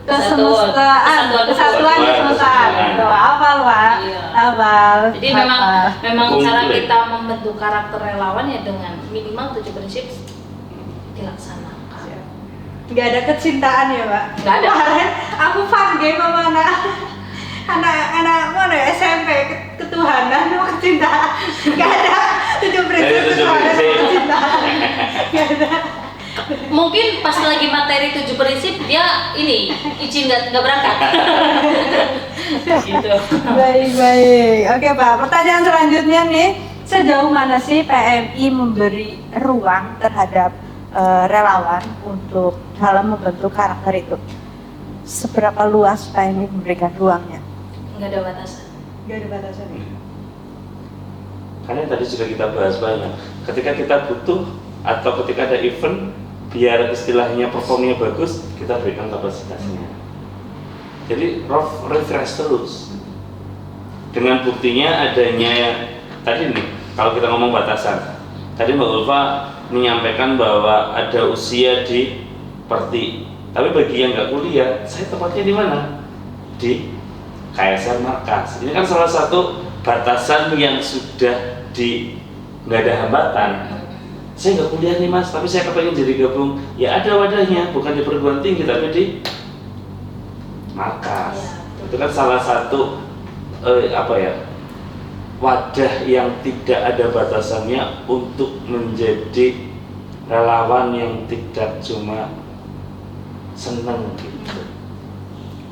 kesemestaan, kesatuan, kesemestaan. Tuh, hafal, Pak. Iya. Hafal. Jadi memang Kumpul cara ya. kita membentuk karakter relawan ya dengan minimal 7 prinsip dilaksanakan. Nggak ada kecintaan ya, Pak? Nggak ada. Kemarin aku fun game sama anak mana ya, SMP ketuhanan sama kecintaan. Nggak ada 7 prinsip Ada 7 ketuhanan sama prinsip. kecintaan. Nggak ada. Mungkin pas lagi materi 7 prinsip dia ini izin nggak berangkat. Gitu. Baik. Oke, Pak. Pertanyaan selanjutnya nih, sejauh mana sih PMI memberi ruang terhadap relawan untuk dalam membentuk karakter itu? Seberapa luas PMI memberikan ruangnya? Nggak ada batasan. Nggak ada batasannya. Karena tadi sudah kita bahas banyak. Ketika kita butuh atau ketika ada event, biar istilahnya performnya bagus, kita berikan kapasitasnya. Jadi refresh terus. Dengan buktinya adanya tadi nih, kalau kita ngomong batasan, tadi Mbak Ulfa menyampaikan bahwa ada usia di Perti. Tapi bagi yang nggak kuliah, saya tempatnya di mana? Di KSR Markas. Ini kan salah satu batasan yang sudah nggak ada hambatan. Saya nggak kuliah nih Mas, tapi saya kepengen jadi gabung. Ya ada wadahnya, bukan di perguruan tinggi tapi di Markas. Ya, Itu kan salah satu wadah yang tidak ada batasannya untuk menjadi relawan yang tidak cuma seneng gitu.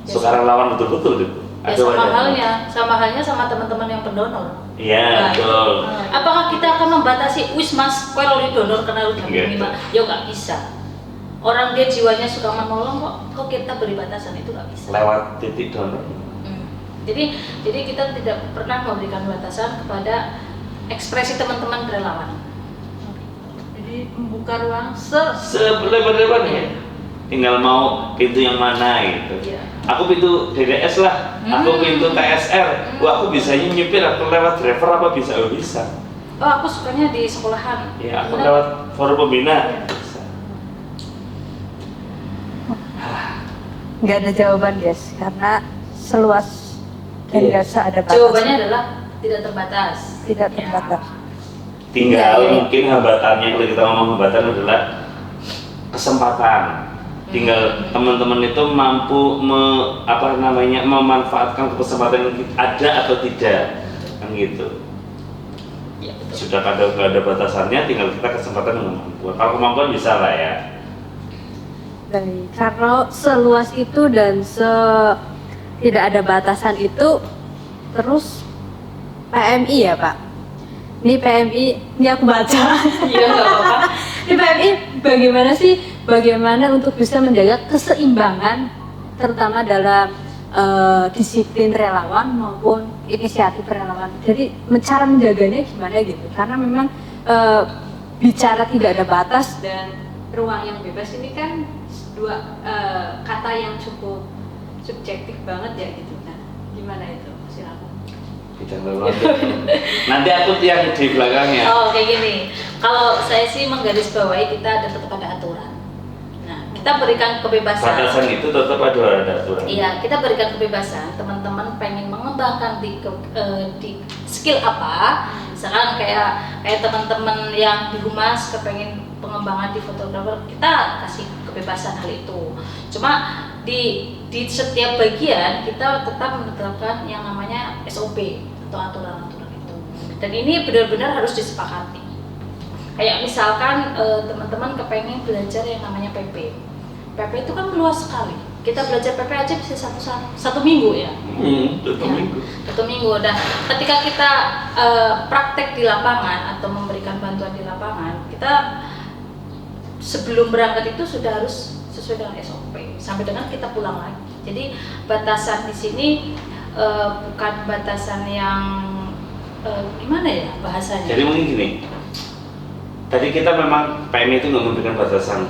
Suka relawan betul-betul gitu. Ya sama halnya sama teman-teman yang pendonor. Iya, Nah, betul. Apakah kita akan membatasi wis Mas, kowe lo donor karena udah Nggak. minimal? Ya nggak bisa. Orang dia jiwanya suka menolong kok kita beri batasan itu nggak bisa. Lewat titik donor. Jadi kita tidak pernah memberikan batasan kepada ekspresi teman-teman relawan. Jadi membuka ruang Selebar-lebarnya. Tinggal mau pintu yang mana gitu. Iya. Aku pintu DDS lah, aku pintu TSR. Wah, aku bisanya nyupir, aku lewat driver apa bisa? Oh bisa. Oh aku sukanya di sekolahan. Ya, aku Bener. lewat forum pembina. Bisa. nggak ada jawaban guys, karena seluas dan Iya. nggak ada batas. Jawabannya adalah tidak terbatas. Tidak Ya. terbatas. Tinggal Iya, iya. mungkin hambatannya, kalau kita ngomong hambatan adalah kesempatan. Tinggal teman-teman itu mampu memanfaatkan kesempatan yang ada atau tidak, kan gitu. Ya, betul. Sudah nggak ada batasannya, tinggal kita kesempatan dengan kemampuan. Kalau kemampuan bisa lah ya. Baik, karena seluas itu dan tidak ada batasan itu, terus PMI ya Pak? Ini PMI, ini aku baca. Iya nggak apa-apa. Ini PMI bagaimana untuk bisa menjaga keseimbangan, terutama dalam disiplin relawan maupun inisiatif relawan. Jadi cara menjaganya gimana gitu? Karena memang bicara tidak ada batas dan ruang yang bebas ini kan dua kata yang cukup subjektif banget ya gitu. Nah, gimana itu? Silakan. bidang relawan. Nanti aku yang di belakangnya. Oh, kayak gini. Kalau saya sih menggarisbawahi kita tetap ada aturan. Nah, kita berikan kebebasan. Batasan itu tetap ada aturan. Iya, kita berikan kebebasan. Teman-teman pengen mengembangkan di skill apa? Misalkan kayak teman-teman yang di humas kepengen pengembangan di fotografer, kita kasih kebebasan hal itu. Cuma di setiap bagian kita tetap menetapkan yang namanya SOP atau aturan-aturan itu. Dan ini benar-benar harus disepakati. Kayak misalkan teman-teman kepengen belajar yang namanya PP. PP itu kan luas sekali. Kita belajar PP aja bisa satu minggu ya. Satu minggu. Dan ketika kita praktek di lapangan atau memberikan bantuan di lapangan, kita sebelum berangkat itu sudah harus sesuai dengan SOP sampai dengan kita pulang lagi. Jadi batasan di sini bukan batasan yang gimana ya bahasanya. Jadi mungkin gini. Tadi kita memang PM itu nggak memberikan batasan,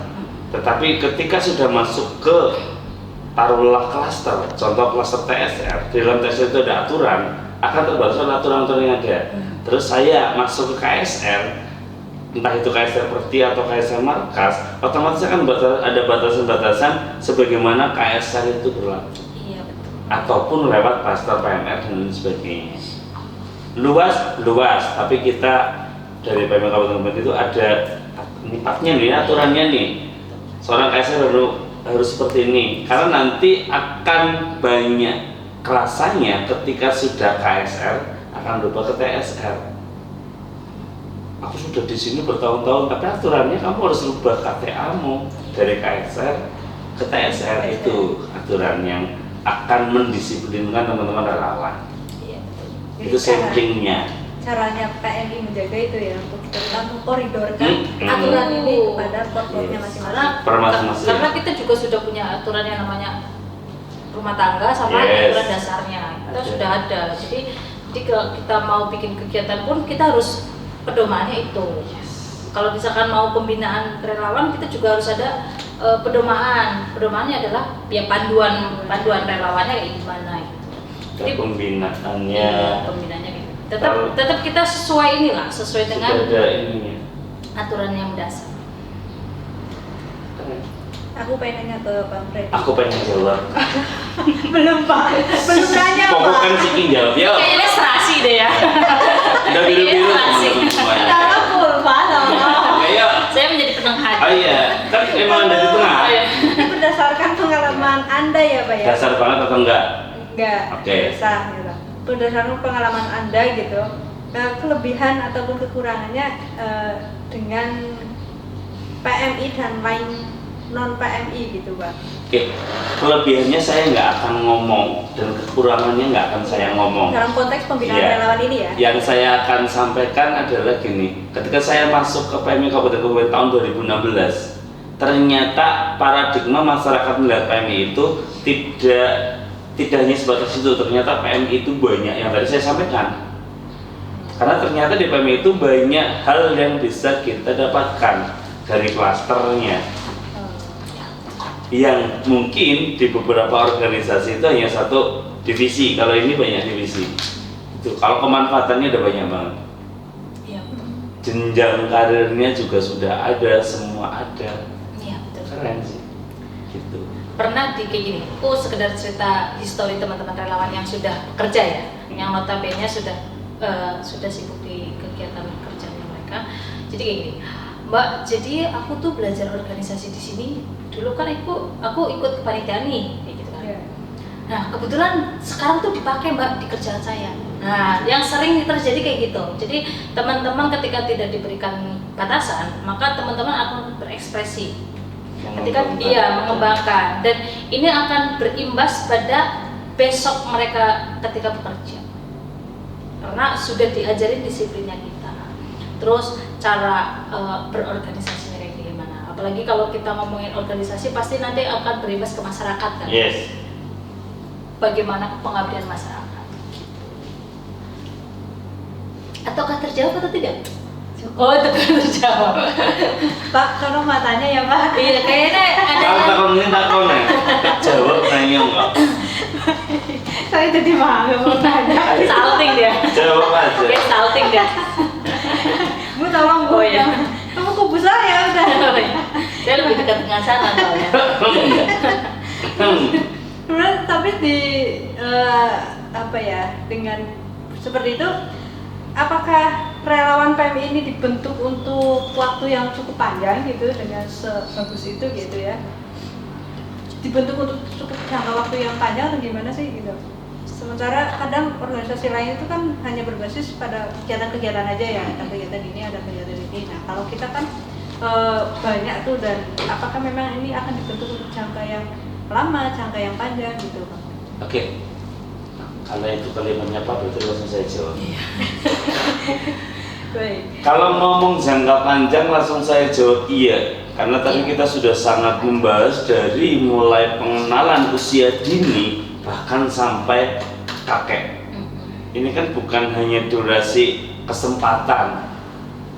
tetapi ketika sudah masuk ke taruhlah klaster, contoh klaster TSR, di dalam TSR itu ada aturan, akan terbatas oleh aturan-aturan yang ada. Terus saya masuk ke KSR, entah itu KSR Perti atau KSR Markas, otomatis akan ada batasan-batasan sebagaimana KSR itu berlaku. Iya, betul. Ataupun lewat klaster PMR dan lain sebagainya. Luas, tapi kita dari PMK Kabupaten itu ada tempatnya nih, aturannya nih. Seorang KSR harus seperti ini, karena nanti akan banyak kelasanya ketika sudah KSR akan berubah ke TSR. Aku sudah di sini bertahun-tahun, tapi aturannya kamu harus rubah KTA-mu dari KSR ke TSR. Itu aturan yang akan mendisiplinkan teman-teman relawan. Iya, betul. Itu samplingnya. Caranya PMI menjaga itu ya untuk tetap mengkoridorkan aturan ini kepada korpornya masing-masing. Karena kita juga sudah punya aturan yang namanya rumah tangga sama aturan dasarnya. Kita sudah ada. Jadi kalau kita mau bikin kegiatan pun kita harus pedomannya itu. Kalau misalkan mau pembinaan relawan, kita juga harus ada pedoman. Pedomannya adalah ya panduan relawannya kayak gimana gitu. Jadi pembinaannya. Pembinaannya gitu. Tetap kita sesuai dengan aturan yang mendasar. Aku pengen nanya ke Bang Freddy. Aku pengen jawab. Belum Pak, belum nanya Pak. Pokoknya Ciki jawab ya. Kayaknya ilustrasi deh ya. Udah biru-biru teman-teman semuanya. Karena full Pak sama. Ayo. Saya menjadi peneng hati. Oh iya, kan emang Anda di tengah. Ini berdasarkan pengalaman Anda ya Pak ya? Dasar banget atau enggak? Enggak, Oke. biasa gitu. Berdasarkan pengalaman Anda gitu, kelebihan ataupun kekurangannya dengan PMI dan lain non PMI gitu Pak. Oke, kelebihannya saya nggak akan ngomong dan kekurangannya nggak akan saya ngomong. Dalam konteks pembinaan Iya. relawan ini ya? Yang saya akan sampaikan adalah gini, ketika saya masuk ke PMI Kabupaten tahun 2016, ternyata paradigma masyarakat melihat PMI itu tidak hanya sebatas itu. Ternyata PMI itu banyak yang tadi saya sampaikan. Karena ternyata di PMI itu banyak hal yang bisa kita dapatkan dari klasternya, yang mungkin di beberapa organisasi itu hanya satu divisi. Kalau ini banyak divisi. Itu kalau kemanfaatannya ada banyak banget. Iya. Jenjang karirnya juga sudah ada, semua ada. Iya, betul. Keren sih. Gitu. Pernah di kayak gini, aku sekedar cerita histori teman-teman relawan yang sudah bekerja ya, yang notabene sudah sibuk di kegiatan kerjanya mereka. Jadi kayak gini, Mbak, jadi aku tuh belajar organisasi di sini. Dulu kan aku ikut kepanitiaan nih, kayak gitu kan. Iya. Nah kebetulan sekarang tuh dipakai Mbak di kerjaan saya. Nah yang sering terjadi kayak gitu. Jadi teman-teman ketika tidak diberikan batasan, maka teman-teman akan berekspresi. Ketika mengembangkan, dan ini akan berimbas pada besok mereka ketika bekerja, karena sudah diajarin disiplinnya kita, terus cara berorganisasinya kayak gimana. Apalagi kalau kita ngomongin organisasi, pasti nanti akan berimbas ke masyarakat kan. Yes. Bagaimana pengabdian masyarakat? Ataukah terjawab atau tidak? Oh, itu kan terjawab. Pak, tolong matanya ya Pak. Iya, kayaknya ada Kalau takon ini takon ya. Jawab nanya enggak. Saya jadi nggak mau tanya. Salting dia. Jawab aja. Dia salting dia. Bu tolong Bu, Oh, iya. kamu kubu saya udah. Saya lebih dekat dengan sana soalnya. Kemudian tapi apa ya, dengan seperti itu, apakah relawan PMI ini dibentuk untuk waktu yang cukup panjang gitu dengan sebagus itu gitu ya? Dibentuk untuk cukup jangka waktu yang panjang atau gimana sih gitu? Sementara kadang organisasi lain itu kan hanya berbasis pada kegiatan-kegiatan aja ya, ada kegiatan ini, ada kegiatan ini. Nah kalau kita kan banyak tuh, dan apakah memang ini akan dibentuk untuk jangka yang lama, jangka yang panjang gitu Pak? Oke. Karena itu kalimatnya Pak, berarti langsung saya jawab. Baik. Kalau ngomong jangka panjang langsung saya jawab iya. Karena tadi kita sudah sangat membahas dari mulai pengenalan usia dini bahkan sampai kakek. Ini kan bukan hanya durasi kesempatan,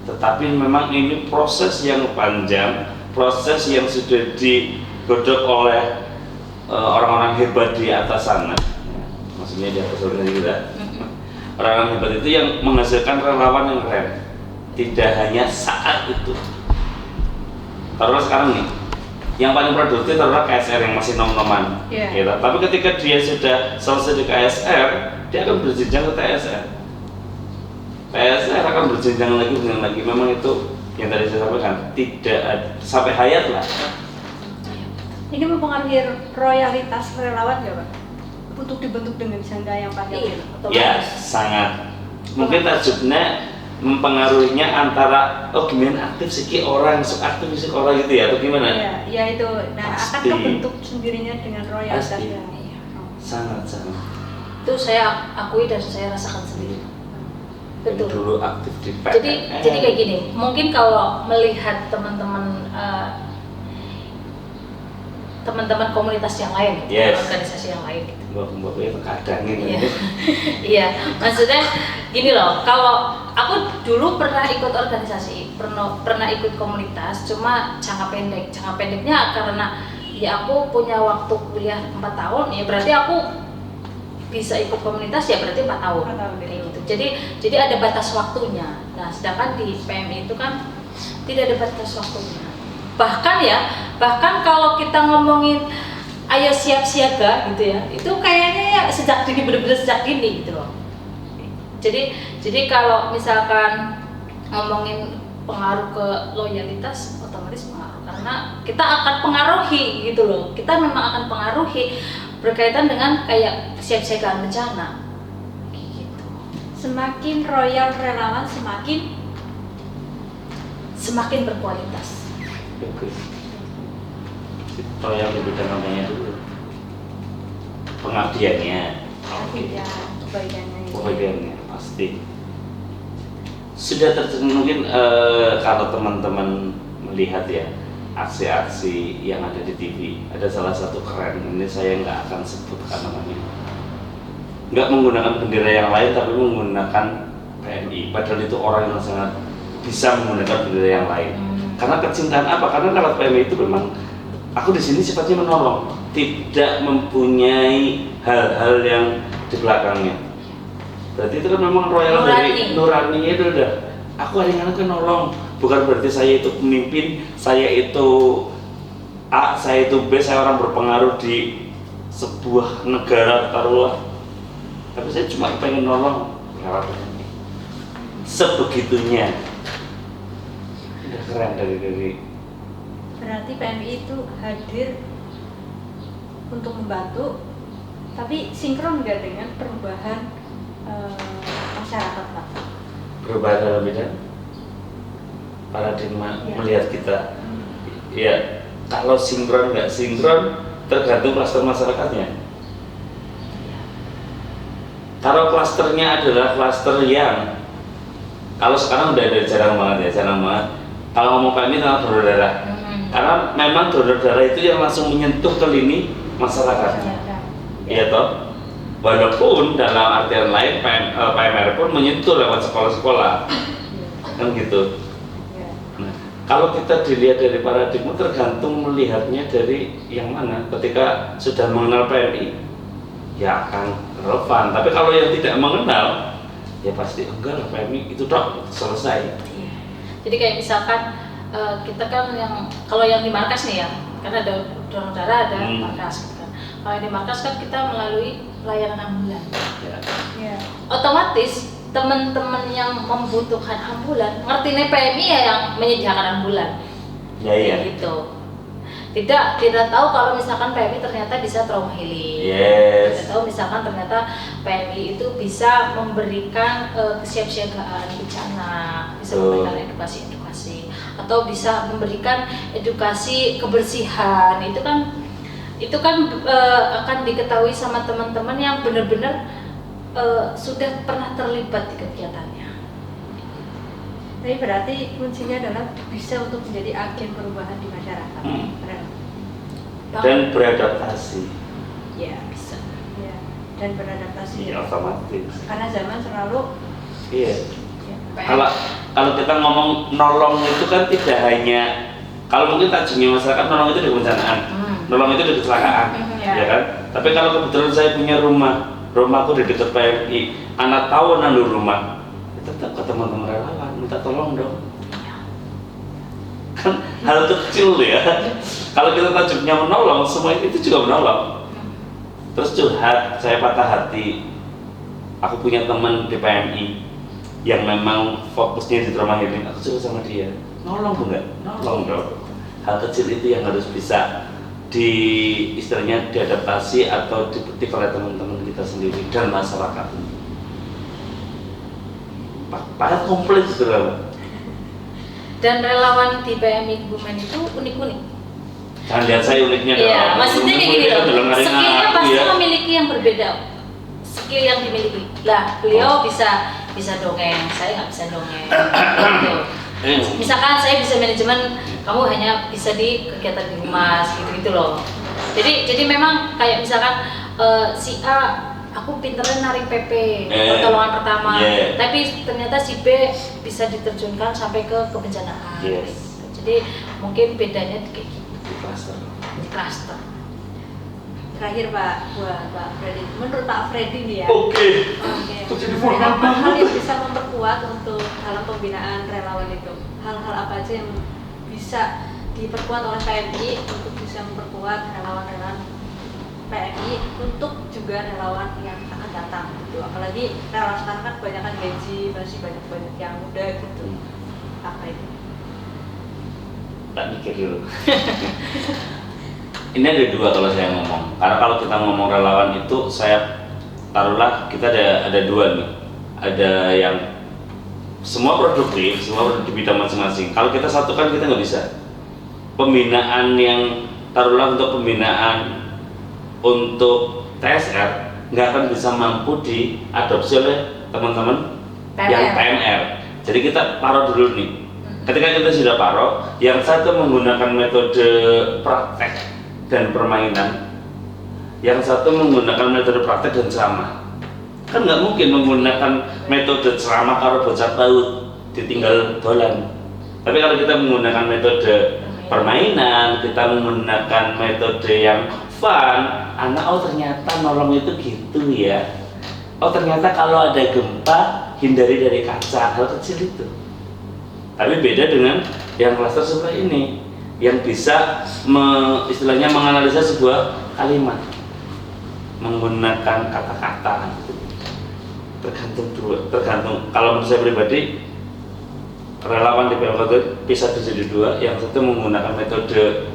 tetapi memang ini proses yang panjang, proses yang sudah digodok oleh orang-orang hebat di atas sana. Maksudnya di atas kita. Orang-orang hebat itu yang menghasilkan relawan yang keren. Tidak hanya saat itu. Taruhlah sekarang nih, yang paling produktif adalah KSR yang masih nom-noman. Gitu. Tapi ketika dia sudah selesai di KSR, dia akan berjenjang ke TSR. TSR akan berjenjang lagi dengan lagi. Memang itu yang tadi saya sampaikan, tidak sampai hayat lah. Ini mempengaruhi royalitas relawan ya Pak? Untuk dibentuk dengan jangka yang panjang. Ya, sangat. Mungkin tajuknya mempengaruhinya antara gimana aktif sih orang, aktif sih orang gitu ya, atau gimana? Ya itu. Nah, akan kebentuk sendirinya dengan royalitasnya. Sangat. Itu saya akui dan saya rasakan sendiri. Betul. Dulu aktif di PNS. Jadi kayak gini, mungkin kalau melihat teman-teman komunitas yang lain, organisasi yang lain gitu. Mbak ya terkadang ini. Iya, maksudnya gini loh, kalau aku dulu pernah ikut organisasi, pernah ikut komunitas, cuma jangka pendek. Jangka pendeknya karena ya aku punya waktu kuliah 4 tahun, ya berarti aku bisa ikut komunitas ya berarti 4 tahun. Kayak gitu. Jadi ada batas waktunya. Nah, sedangkan di PMI itu kan tidak ada batas waktunya. Bahkan kalau kita ngomongin ayo siap siaga gitu ya, itu kayaknya ya sejak dini, bener-bener sejak dini gitu loh. Jadi kalau misalkan ngomongin pengaruh ke loyalitas, otomatis pengaruh karena kita akan pengaruhi gitu loh. Kita memang akan pengaruhi berkaitan dengan kayak siap-siagaan bencana gitu. Semakin royal relawan semakin berkualitas. Oke. Yang lebih namanya dulu pengabdiannya. Kebaikannya pasti sudah tercermin. Mungkin kalau teman-teman melihat ya aksi-aksi yang ada di TV, ada salah satu keren, ini saya nggak akan sebutkan namanya, nggak menggunakan bendera yang lain tapi menggunakan PNI, padahal itu orang yang sangat bisa menggunakan bendera yang lain. Karena kecintaan apa? Karena kalau PMI itu memang aku di sini sifatnya menolong, tidak mempunyai hal-hal yang di belakangnya. Berarti itu kan memang royal dari nuraninya itu udah. Aku hari-hari kan nolong, bukan berarti saya itu pemimpin, saya itu A, saya itu B, saya orang berpengaruh di sebuah negara taruhlah. Tapi saya cuma pengen nolong, sebegitunya. Udah keren dari. Berarti PMI itu hadir untuk membantu, tapi sinkron nggak dengan perubahan masyarakat Pak? Perubahan dalam bidang paradigma melihat kita. Ya, kalau sinkron nggak sinkron tergantung klaster masyarakatnya. Kalau klasternya adalah klaster yang kalau sekarang udah jarang banget. Kalau ngomong PMI tentang donor darah, karena memang donor darah itu yang langsung menyentuh ke lini masyarakat. Iya toh. Walaupun dalam artian lain PMR pun menyentuh lewat sekolah-sekolah, kan gitu. Nah, kalau kita dilihat dari paradigma tergantung melihatnya dari yang mana. Ketika sudah mengenal PMI, ya akan relevan. Tapi kalau yang tidak mengenal, ya pasti enggak lah PMI itu dok selesai. Iya. Jadi kayak misalkan kita kan kalau yang di markas nih ya, karena ada donor darah ada markas gitu kan. Kalau yang di markas kan kita melalui layanan ambulan. Ya. Otomatis teman-teman yang membutuhkan ambulan ngerti nih PMI ya yang menyediakan ambulan. Ya iya. Gitu. Tidak tahu kalau misalkan PMI ternyata bisa trauma healing. Yes. Tidak tahu misalkan ternyata PMI itu bisa memberikan kesiapsiagaan bencana, bisa memberikan edukasi atau bisa memberikan edukasi kebersihan. Itu kan akan diketahui sama teman-teman yang benar-benar sudah pernah terlibat di kegiatannya. Tapi berarti kuncinya adalah bisa untuk menjadi agen perubahan di masyarakat. Dan beradaptasi. Ya bisa. Ya. Dan beradaptasi. Iya otomatis. Karena zaman selalu. Iya. Ya. Kalau kita ngomong nolong itu kan tidak hanya, kalau mungkin tajamnya masyarakat nolong itu di kebencanaan, nolong itu di kecelakaan, ya kan? Tapi kalau kebetulan saya punya rumahku di dekat PMI, anak tahu nandu rumah, tetap ke teman-teman relawan minta tolong dong. Kan hal kecil ya. Kalau kita tajamnya menolong, semua itu juga menolong. Terus curhat, saya patah hati. Aku punya teman di PMI yang memang fokusnya di trauma healing. Aku curhat sama dia, nolong enggak? Nolong dong. Hal kecil itu yang harus bisa istilahnya diadaptasi atau dipetik oleh teman-teman kita sendiri dan masyarakat. Padahal kompleks sebenarnya. Dan relawan di PMI Kebumen itu unik-unik. Jangan lihat saya uniknya. Iya, maksudnya kayak gini loh. Skillnya pasti ya. memiliki yang berbeda. Skill yang dimiliki. Lah, beliau bisa dongeng, saya nggak bisa dongeng. Gitu. Misalkan saya bisa manajemen, kamu hanya bisa di kegiatan di humas, gitu-gitu loh. Jadi memang kayak misalkan si A, aku pinternya narik PP, pertolongan pertama, tapi ternyata si B bisa diterjunkan sampai ke kebencanaan. Yes. Jadi mungkin bedanya kayak gitu. Di Cluster. Terakhir buat Pak Freddy, menurut Pak Freddy nih ya. Oke. Apa hal yang bisa memperkuat untuk dalam pembinaan relawan itu? Hal-hal apa aja yang bisa diperkuat oleh PMI untuk bisa memperkuat relawan-relawan PMI untuk juga relawan yang akan datang gitu. Apalagi relawan sekarang kan kebanyakan gaji, masih banyak yang muda gitu. Apa itu? Tak mikir dulu. Ini ada dua kalau saya ngomong. Karena kalau kita ngomong relawan itu, saya taruhlah kita ada dua nih. Ada yang semua produktif, semua di bidang masing-masing. Kalau kita satukan kita nggak bisa. Pembinaan yang taruhlah untuk pembinaan untuk TSR nggak akan bisa mampu diadopsi oleh teman-teman yang PMR. Jadi kita taruh dulu nih. Ketika kita sudah taruh, yang satu menggunakan metode praktek dan permainan, yang satu menggunakan metode praktek dan ceramah. Kan nggak mungkin menggunakan metode ceramah kalau bocah PAUD ditinggal dolan. Tapi kalau kita menggunakan metode permainan, kita menggunakan metode yang fun, anak ternyata nolong itu gitu ya. Ternyata kalau ada gempa hindari dari kaca, hal kecil itu. Tapi beda dengan yang klaster seperti ini, yang bisa istilahnya menganalisa sebuah kalimat menggunakan kata-kata. Tergantung. Kalau menurut saya pribadi, relawan di PMK bisa jadi dua. Yang satu menggunakan metode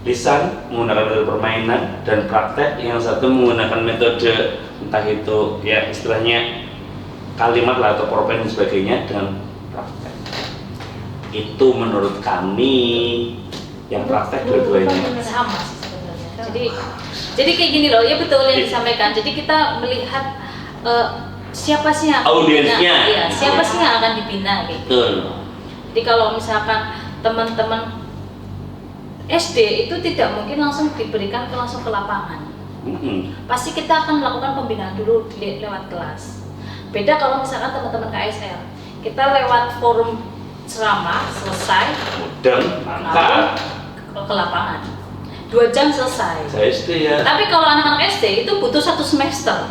lisan, menggunakan metode permainan dan praktek. Yang satu menggunakan metode entah itu ya istilahnya kalimat lah atau propen dan sebagainya dengan praktek. Itu menurut kami yang praktek dua-duanya. Sama sih sebenarnya. Jadi kayak gini loh, ya betul yang disampaikan. Jadi kita melihat siapa sih yang audiensnya, ya, siapa sih yang akan dibina gitu. Betul. Jadi kalau misalkan teman-teman SD itu tidak mungkin langsung diberikan langsung ke lapangan. Pasti kita akan melakukan pembinaan dulu lewat kelas. Beda kalau misalkan teman-teman KSR, kita lewat forum ceramah selesai, dan mantap ke lapangan. 2 jam selesai. Saya SD ya. Tapi kalau anak-anak SD itu butuh 1 semester.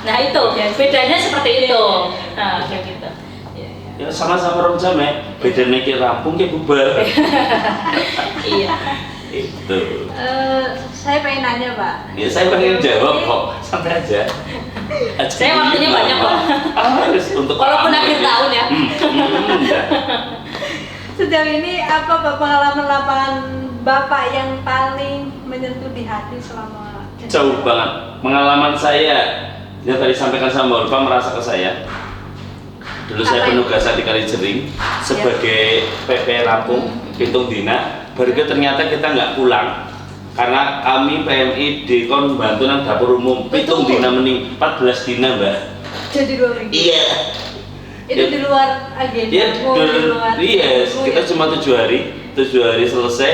Nah itu bedanya seperti itu. Nah kayak gitu. Ya sama-sama rong jam ya. Bedanya kayak rampung kayak bubar. Iya. Itu. Saya pengen nanya Pak. Ya saya pengen jawab kok. Santai aja. Saya waktunya banyak kok. Harus untuk Walaupun kamu, akhir ya. tahun ya. Ya. Sejauh ini apa Pak pengalaman lapangan Bapak yang paling menyentuh di hati selama Jauh banget. Pengalaman saya yang tadi sampaikan sama Mbak Ulfa merasa ke saya. Dulu saya Apa itu? penugasan di Kalijering sebagai PP Lampung, hitung dina. Baru ternyata kita nggak pulang karena kami PMI dikon bantu nang dapur umum. Hitung dina mending 14 dina Mbak. jadi 2 minggu? Iya. Itu Ya. di luar agenda. Iya, di luar iya. minggu Kita ya? cuma 7 hari, 7 hari selesai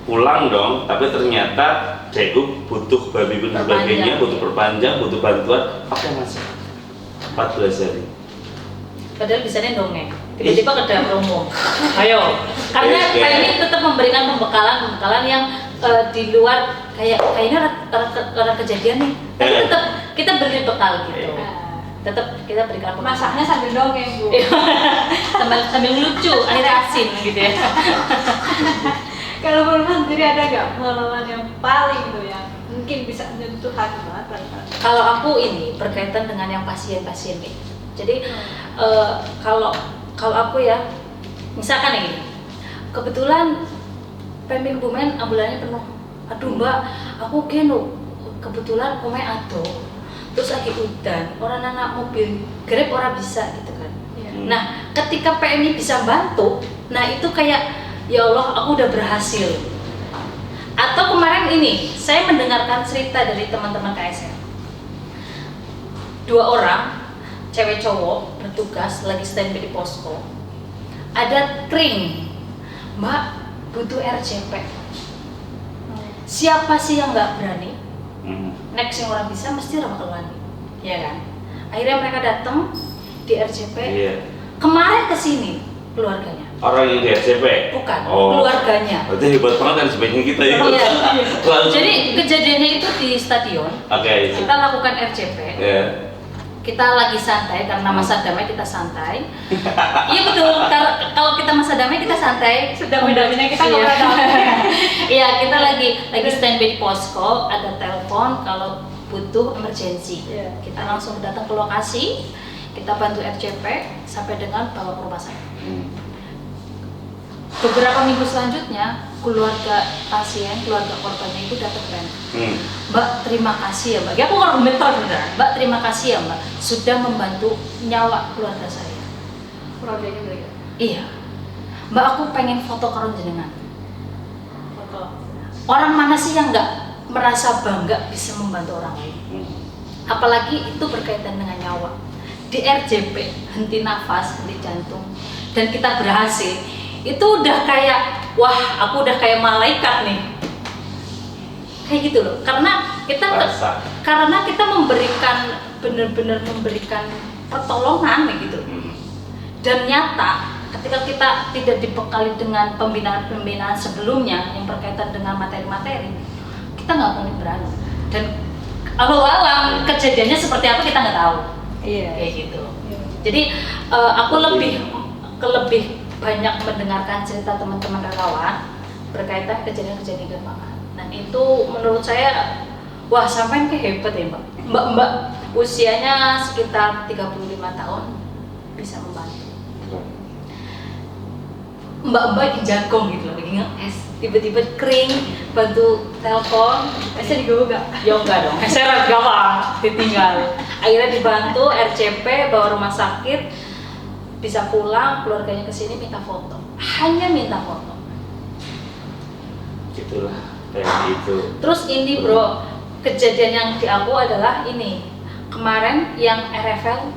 pulang dong. Tapi ternyata Deku butuh babi dan sebagainya, Perpanjang. butuh perpanjang, butuh bantuan. Oke mas, 14 hari. Padahal bisanya dongeng. Tiba-tiba ke dapur umum. Ayo. Karena Oke. ini tetap memberikan pembekalan yang di luar kayaknya orang kejadian nih. Tapi tetap kita beri bekal gitu. Nah, Tetap kita berikan bekal. masaknya sambil dongeng Bu. sambil lucu, akhirnya asin gitu ya. Kalau Burhan sendiri ada nggak pengalaman yang paling tuh yang mungkin bisa menyentuh hati banget Pak? Kalau aku ini berkaitan dengan yang pasien-pasien nih. Jadi kalau aku ya, misalkan ini, kebetulan Pemik Kebumen ambulannya penuh. Aduh Mbak, aku geno kebetulan pemain ado, terus lagi udan, orang anak mobil Grab orang bisa gitu kan. Iya. Nah, ketika PMI bisa bantu, nah itu kayak ya Allah aku udah berhasil. Atau kemarin ini saya mendengarkan cerita dari teman-teman KSR. 2 orang, cewek cowok bertugas lagi standby di posko. Ada kring, Mbak butuh RCP. Siapa sih yang nggak berani? Next yang orang bisa mesti ramah keluarga, ya kan? Akhirnya mereka datang di RCP. Iya. Kemarin kesini keluarganya. Orang yang di RCP? Bukan, Oh. keluarganya. Berarti hebat banget RCP-nya kita ya. Iya. Langsung. Jadi kejadiannya itu di stadion. Oke. Kita lakukan RCP. Ya. Kita lagi santai karena masa damai kita santai. Iya betul. Kalau kita masa damai kita santai. Sedang beda-bedanya kita Iya. nggak pernah damai. Iya, kita lagi standby di posko, ada telepon kalau butuh emergensi. Iya. Kita langsung datang ke lokasi, kita bantu RCP sampai dengan bawa ke rumah sakit. Beberapa minggu selanjutnya, keluarga pasien, keluarga korbannya itu datang kan. Mbak, terima kasih ya Mbak. Ya aku orang komentar beneran. Mbak, terima kasih ya Mbak, sudah membantu nyawa keluarga saya. Keluarganya mereka. Iya. Mbak, aku pengen foto karo jenengan. Foto. Orang mana sih yang nggak merasa bangga bisa membantu orang lain? Apalagi itu berkaitan dengan nyawa. Di RJP, henti nafas, henti jantung, dan kita berhasil. Itu udah kayak, wah aku udah kayak malaikat nih. Kayak gitu loh. Karena kita memberikan, benar-benar memberikan pertolongan gitu. Dan nyata ketika kita tidak dibekali dengan pembinaan sebelumnya yang berkaitan dengan materi-materi, kita nggak mungkin berani. Dan alam kejadiannya seperti apa kita nggak tahu. Iya. Kayak gitu. Iya. Jadi aku lebih banyak mendengarkan cerita teman-teman relawan berkaitan kejadian-kejadian di lapangan. Dan itu menurut saya, wah sampai kayak hebat ya Mbak usianya sekitar 35 tahun bisa membantu. Mbak-mbak lagi jagong gitu loh, lagi nge-es, tiba-tiba kering, bantu telepon, Esnya digawa gak? ya enggak dong, seret gak apa, ditinggal. Akhirnya dibantu RCP, bawa rumah sakit, bisa pulang, keluarganya kesini minta foto, hanya minta foto. Itulah kayak gitu. Terus ini bro, kejadian yang di aku adalah ini, kemarin yang RFL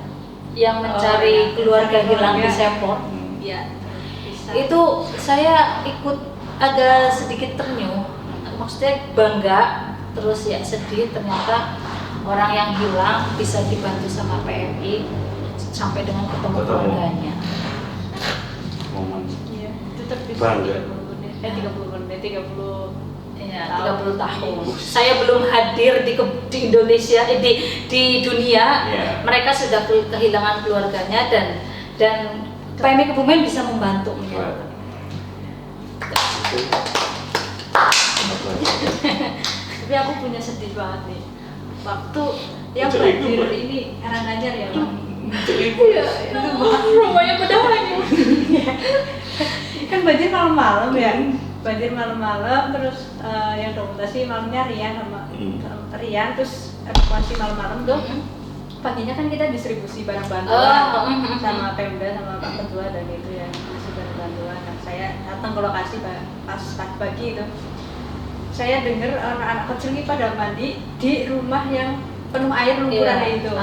yang mencari ya, keluarga mencari hilang di keluarga. Sepor. Iya. Bisa. Itu saya ikut agak sedikit ternyuh, maksudnya bangga, terus ya sedih ternyata orang yang hilang bisa dibantu sama PMI sampai dengan ketemu keluarganya. Momen. Iya, tetap bisa Bangga. 30 menit. 30 menit, 30 Iya, 30 tahun. Saya belum hadir di Indonesia, di dunia. Iya. Mereka sudah kehilangan keluarganya dan PMI Kebumen bisa membantu. Tapi aku punya sedih banget nih. Waktu yang banjir ini Karanganyar ya, Bang. Iya, rumahnya pada hanyut. Kan banjir malam-malam ya. Banjir malam-malam, terus yang dokumentasi malamnya Rian sama Rian, terus evakuasi malam-malam tuh. Paginya kan kita distribusi barang bantuan sama Pemda sama Pak Ketua dan itu ya, masih barang bantuan. Nah, saya datang ke lokasi pas pagi itu. Saya dengar anak-anak kecil ini pada mandi di rumah yang penuh air lumurannya itu.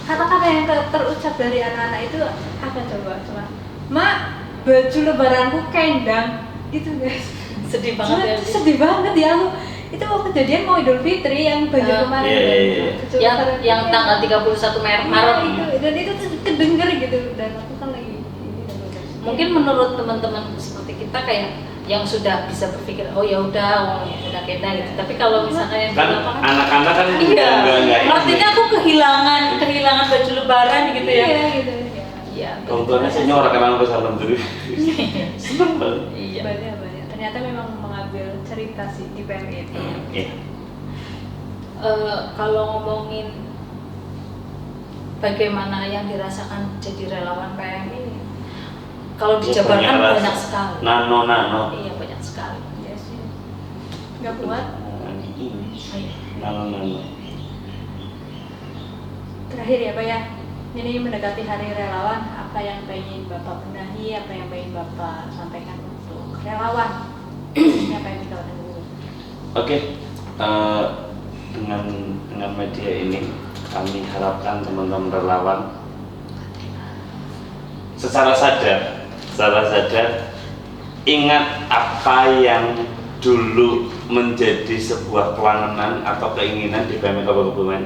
Kata-kata yang terucap dari anak-anak itu apa coba? Cuma, "Mak, baju lebaranku kendang." Gitu guys. Sedih banget ya. Sedih banget ya aku. Itu mau kejadian mau Idul Fitri yang banjir kemarin. Yang tanggal 31 Maret. Dan itu tuh kedenger gitu, dan aku kan lagi mungkin menurut teman-teman seperti kita kayak yang sudah bisa berpikir oh ya udah kena gitu. Tapi kalau misalnya yang kan anak-anak kan enggak. Artinya aku kehilangan baju lebaran gitu ya. Iya gitu. Iya. Orang tuanya sih nyorak kenal ke salam dulu. Seneng banget. Iya. Banyak. Ternyata memang mengambil cerita sih di PMI itu. Iya. Kalau ngomongin bagaimana yang dirasakan jadi relawan PMI, kalau dijabarkan banyak sekali. Nano. Iya, banyak sekali. Iya sih. Nggak kuat. Nano. Terakhir ya Pak ya, ini mendekati hari relawan, apa yang ingin Bapak benahi, apa yang ingin Bapak sampaikan untuk relawan? Apa yang kita lakukan dulu? Oke, dengan media ini kami harapkan teman-teman relawan secara sadar ingat apa yang dulu menjadi sebuah kelangenan atau keinginan di PMI Kabupaten Kebumen.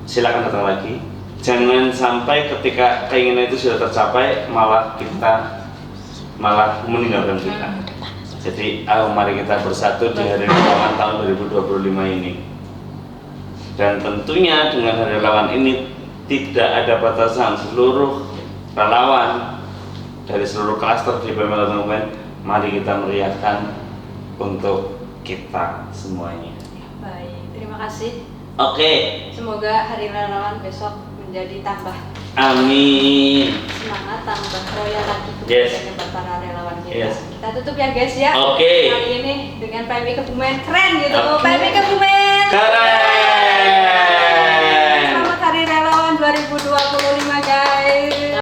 Silakan datang lagi. Jangan sampai ketika keinginan itu sudah tercapai malah meninggalkan kita. Jadi mari kita bersatu di Hari Relawan tahun 2025 ini. Dan tentunya dengan Hari Relawan ini tidak ada batasan, seluruh relawan dari seluruh klaster di PMI Kabupaten Kebumen, mari kita meriahkan untuk kita semuanya. Baik, terima kasih. Oke. Semoga Hari Relawan besok menjadi tambah Amin. semangat, tambah royal lagi Yes. buat para relawan kita. Yes. Kita tutup ya guys ya. Oke. Kali ini dengan PMI Kebumen keren gitu. Oke. PMI Kebumen. Keren. Selamat Hari Relawan 2025 guys.